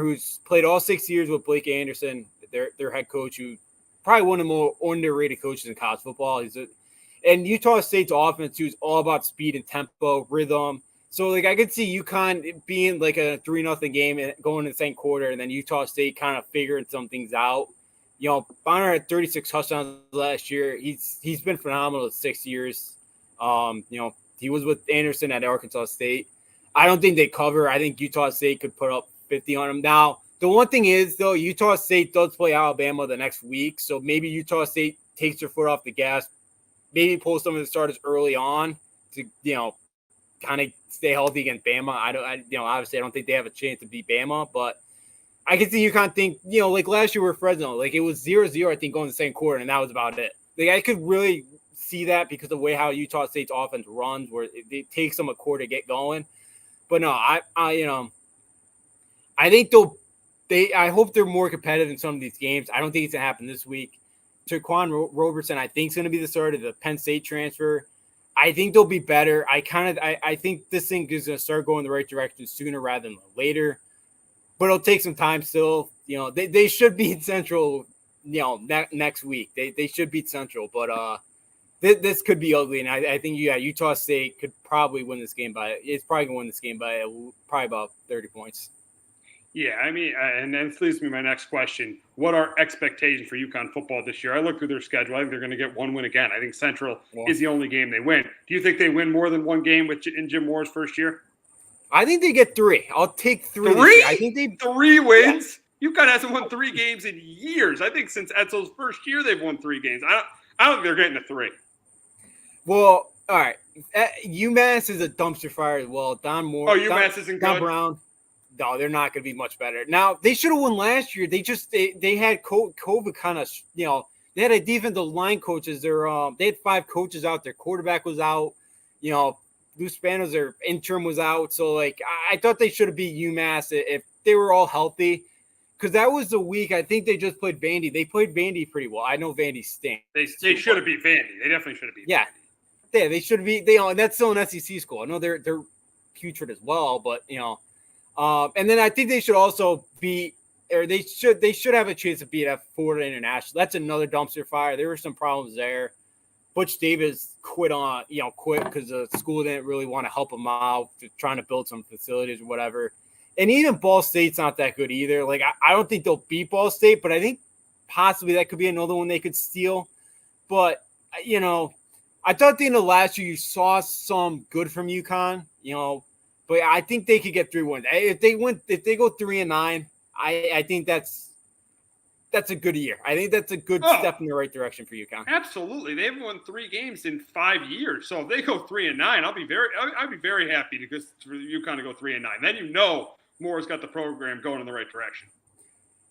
who's played all 6 years with Blake Anderson, their head coach, who probably one of the more underrated coaches in college football. And Utah State's offense too is all about speed and tempo, rhythm. So like I could see UConn being like a 3-0 game and going to the second quarter, and then Utah State kind of figuring some things out. Bonner had 36 touchdowns last year. He's been phenomenal at 6 years. He was with Anderson at Arkansas State. I don't think they cover. I think Utah State could put up 50 on them. Now, the one thing is, though, Utah State does play Alabama the next week, so maybe Utah State takes their foot off the gas, maybe pull some of the starters early on to, kind of stay healthy against Bama. Obviously, I don't think they have a chance to beat Bama, but I can see UConn think, like last year with Fresno, like it was 0-0, I think, going the second quarter, and that was about it. Like I could really see that because of the way how Utah State's offense runs, where it takes them a quarter to get going. But no, I think I hope they're more competitive in some of these games. I don't think it's gonna happen this week. Taquan Robertson, I think, is gonna be the starter, the Penn State transfer. I think they'll be better. I think this thing is gonna start going the right direction sooner rather than later. But it'll take some time still. They should beat Central, next week. They should beat Central, but this could be ugly. And I think Utah State could probably win this game it's probably gonna win this game by probably about 30 points. Yeah, I mean, and then this leads me to my next question. What are expectations for UConn football this year? I look through their schedule. I think they're going to get one win again. I think Central is the only game they win. Do you think they win more than one game in Jim Moore's first year? I think they get 3. I'll take 3. 3? I think they 3 wins? Yeah. UConn hasn't won 3 games in years. I think since Etzel's first year, they've won 3 games. I don't think they're getting to 3. Well, all right. UMass is a dumpster fire as well. Don Moore. Oh, UMass isn't Don good? Brown. No, they're not going to be much better. Now, they should have won last year. They had COVID kind of, they had a defensive line coaches. They had 5 coaches out. Their quarterback was out. Lou Spanos, their interim, was out. So, I thought they should have beat UMass if they were all healthy. Because that was the week. I think they just played Vandy. They played Vandy pretty well. I know Vandy stinks. They should have beat Vandy. They definitely should have beat Vandy. Yeah, they should be. And that's still an SEC school. I know they're putrid as well, but, and then I think they should also beat, or they should have a chance to beat at Florida International. That's another dumpster fire. There were some problems there. Butch Davis quit because the school didn't really want to help him out, trying to build some facilities or whatever. And even Ball State's not that good either. I don't think they'll beat Ball State, but I think possibly that could be another one they could steal. But, I thought at the end of last year you saw some good from UConn, but I think they could get 3 wins. If they go 3-9, I think that's a good year. I think that's a good step in the right direction for UConn. Absolutely, they haven't won 3 games in 5 years. So if they go 3-9, I'll be very happy for UConn to go 3-9. Then Moore's got the program going in the right direction.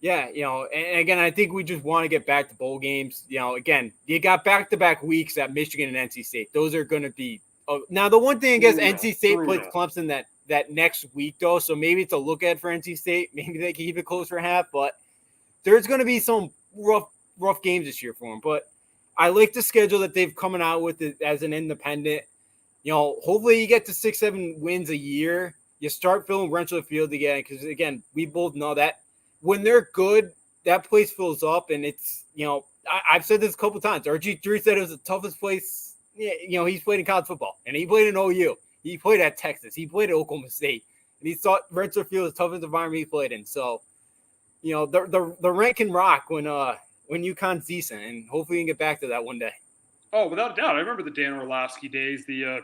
Yeah, and again, I think we just want to get back to bowl games. Again, you got back-to-back weeks at Michigan and NC State. Those are going to be. Now, the one thing I guess NC State plays Clemson that next week, though, so maybe it's a look at for NC State. Maybe they can keep it close for half, but there's going to be some rough games this year for them. But I like the schedule that they've coming out with it as an independent. Hopefully you get to 6-7 wins a year. You start filling Rensselaer Field again because, again, we both know that when they're good, that place fills up, and it's, I've said this a couple times. RG3 said it was the toughest place. He's played in college football, and he played in OU. He played at Texas. He played at Oklahoma State, and he thought Rensselaer Field was the toughest environment he played in. So, the rent can rock when UConn's decent, and hopefully we can get back to that one day. Oh, without a doubt. I remember the Dan Orlovsky days, the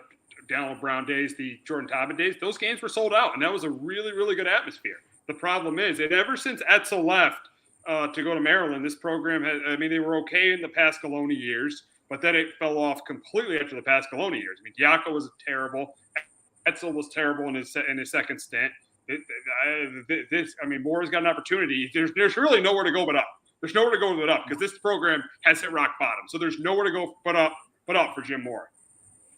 Donald Brown days, the Jordan Tobin days. Those games were sold out, and that was a really, really good atmosphere. The problem is, and ever since Etzel left to go to Maryland, this program they were okay in the Pascaloni years, but then it fell off completely after the Pascaloni years. Diaco was terrible. Etzel was terrible in his second stint. Moore's got an opportunity. There's really nowhere to go but up. There's nowhere to go but up because this program has hit rock bottom. So there's nowhere to go but up for Jim Moore.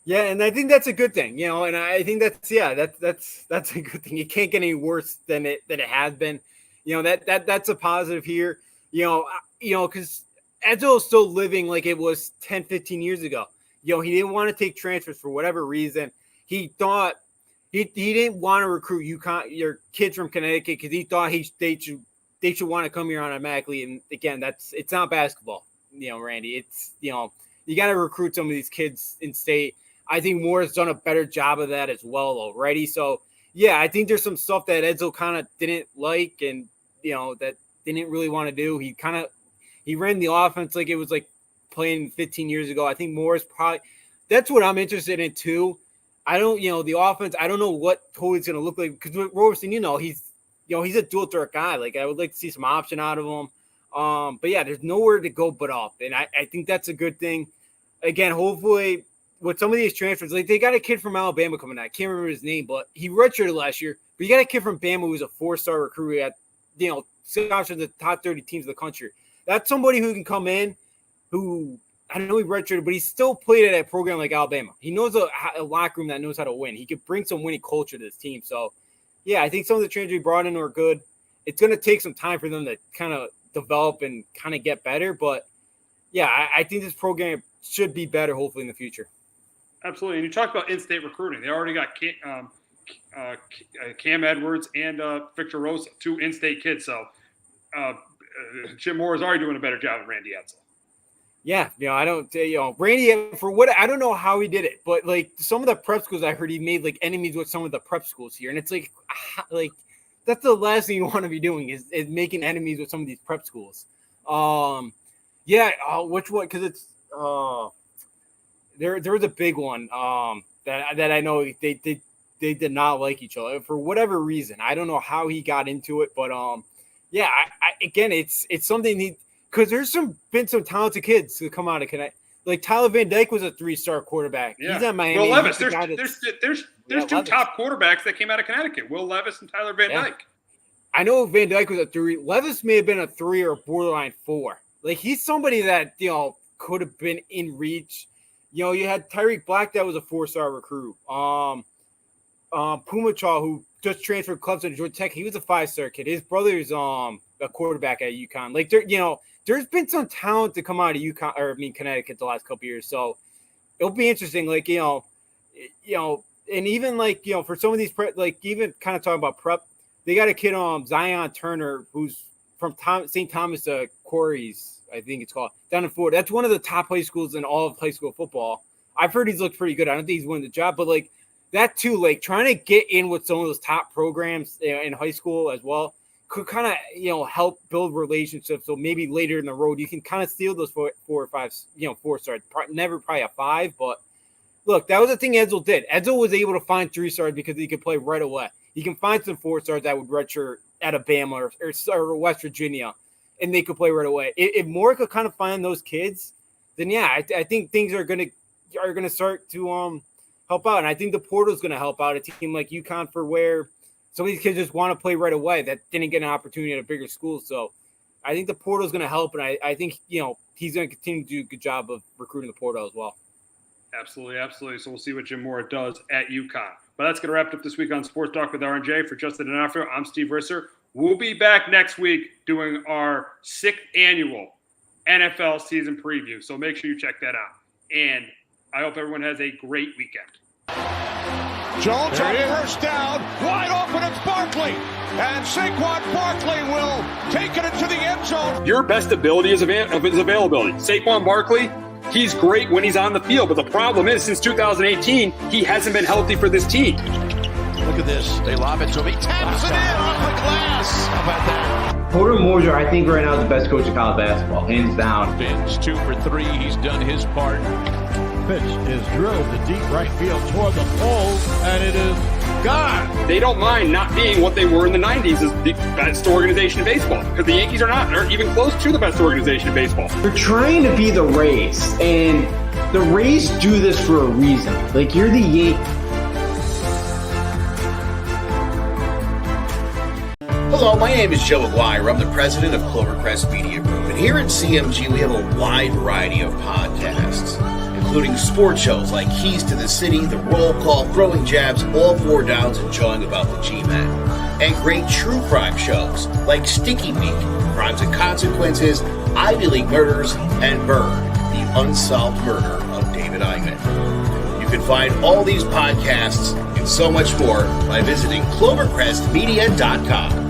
Yeah, and I think that's a good thing, and I think that's a good thing. It can't get any worse than it has been. That's a positive here. Because Edzo is still living like it was 10, 15 years ago. He didn't want to take transfers for whatever reason. He thought he didn't want to recruit your kids from Connecticut because he thought they should want to come here automatically. And again, it's not basketball, Randy. It's you got to recruit some of these kids in state. I think Moore has done a better job of that as well already. So, yeah, I think there's some stuff that Edsel kind of didn't like and, that didn't really want to do. He ran the offense like it was like playing 15 years ago. I think Moore's probably – that's what I'm interested in too. I don't – the offense, I don't know what totally it's going to look like because with Roberson, he's a dual threat guy. Like, I would like to see some option out of him. But, yeah, there's nowhere to go but up. And I think that's a good thing. Again, hopefully – with some of these transfers, like they got a kid from Alabama coming out. I can't remember his name, but he redshirted last year. But you got a kid from Bama who's a 4-star recruit at, scouts in the top 30 teams of the country. That's somebody who can come in who, I know he redshirted, but he still played at a program like Alabama. He knows a locker room that knows how to win. He could bring some winning culture to this team. So, yeah, I think some of the transfers he brought in are good. It's going to take some time for them to kind of develop and kind of get better. But, yeah, I think this program should be better hopefully in the future. Absolutely. And you talked about in-state recruiting. They already got Cam Edwards and Victor Rosa, 2 in-state kids. So Jim Moore is already doing a better job than Randy Edsel. Yeah, I don't, Randy, for what, I don't know how he did it, but like some of the prep schools I heard he made like enemies with some of the prep schools here. And it's like that's the last thing you want to be doing is making enemies with some of these prep schools. Which one? Because it's, There was a big one that I know they did not like each other for whatever reason. I don't know how he got into it, but again, it's something because there's been some talented kids who come out of Connecticut. Like Tyler Van Dyke was a 3-star quarterback. Yeah. He's at Miami. Will Levis. There's 2 top quarterbacks that came out of Connecticut. Will Levis and Tyler Van Dyke. I know Van Dyke was a 3. Levis may have been a 3 or borderline 4. Like he's somebody that could have been in reach. You had Tyreek Black that was a 4-star recruit. Pumachaw, who just transferred Clemson to Georgia Tech, he was a 5-star kid. His brother's a quarterback at Uconn. Like there's been some talent to come out of Connecticut the last couple of years. So it'll be interesting. Like and even like for some of these even kind of talking about prep, they got a kid Zion Turner who's from St. Thomas Quarries. I think it's called, down in Florida. That's one of the top high schools in all of high school football. I've heard he's looked pretty good. I don't think he's winning the job, but like that too, like trying to get in with some of those top programs in high school as well could kind of, help build relationships. So maybe later in the road, you can kind of steal those 4 or 5, 4-stars. Never probably a 5, but look, that was the thing Edsel did. Edsel was able to find 3-stars because he could play right away. He can find some 4-stars that would redshirt at Alabama or West Virginia. And they could play right away. If Moore could kind of find those kids, then I think things are gonna start to help out. And I think the portal is gonna help out a team like Uconn for where some of these kids just want to play right away that didn't get an opportunity at a bigger school. So I think the portal is gonna help, and I think he's gonna continue to do a good job of recruiting the portal as well. Absolutely. So we'll see what Jim Moore does at Uconn. But that's gonna wrap it up this week on Sports Talk with R&J. For Justin D'Onofrio, I'm Steve Risser. We'll be back next week doing our 6th annual NFL season preview. So make sure you check that out. And I hope everyone has a great weekend. Jones on first down. Wide open, it's Barkley. And Saquon Barkley will take it into the end zone. Your best ability is availability. Saquon Barkley, he's great when he's on the field. But the problem is, since 2018, he hasn't been healthy for this team. Look at this. They lob it to him. He taps it in off the glass. How about that? Porter Moser, I think right now is the best coach in college basketball, hands down. Fins 2 for 3. He's done his part. Pitch is drilled to deep right field toward the poles, and it is gone. They don't mind not being what they were in the 90s as the best organization in baseball, because the Yankees aren't even close to the best organization in baseball. They're trying to be the Rays, and the Rays do this for a reason. Like, you're the Yankees. Hello, my name is Joe Aguirre. I'm the president of Clovercrest Media Group, and here at CMG we have a wide variety of podcasts, including sports shows like Keys to the City, The Roll Call, Throwing Jabs, All 4 Downs, and Jawing About the G-Men, and great true crime shows like Stinky Week, Crimes and Consequences, Ivy League Murders, and Bird, the unsolved murder of David Eichmann. You can find all these podcasts and so much more by visiting clovercrestmedia.com.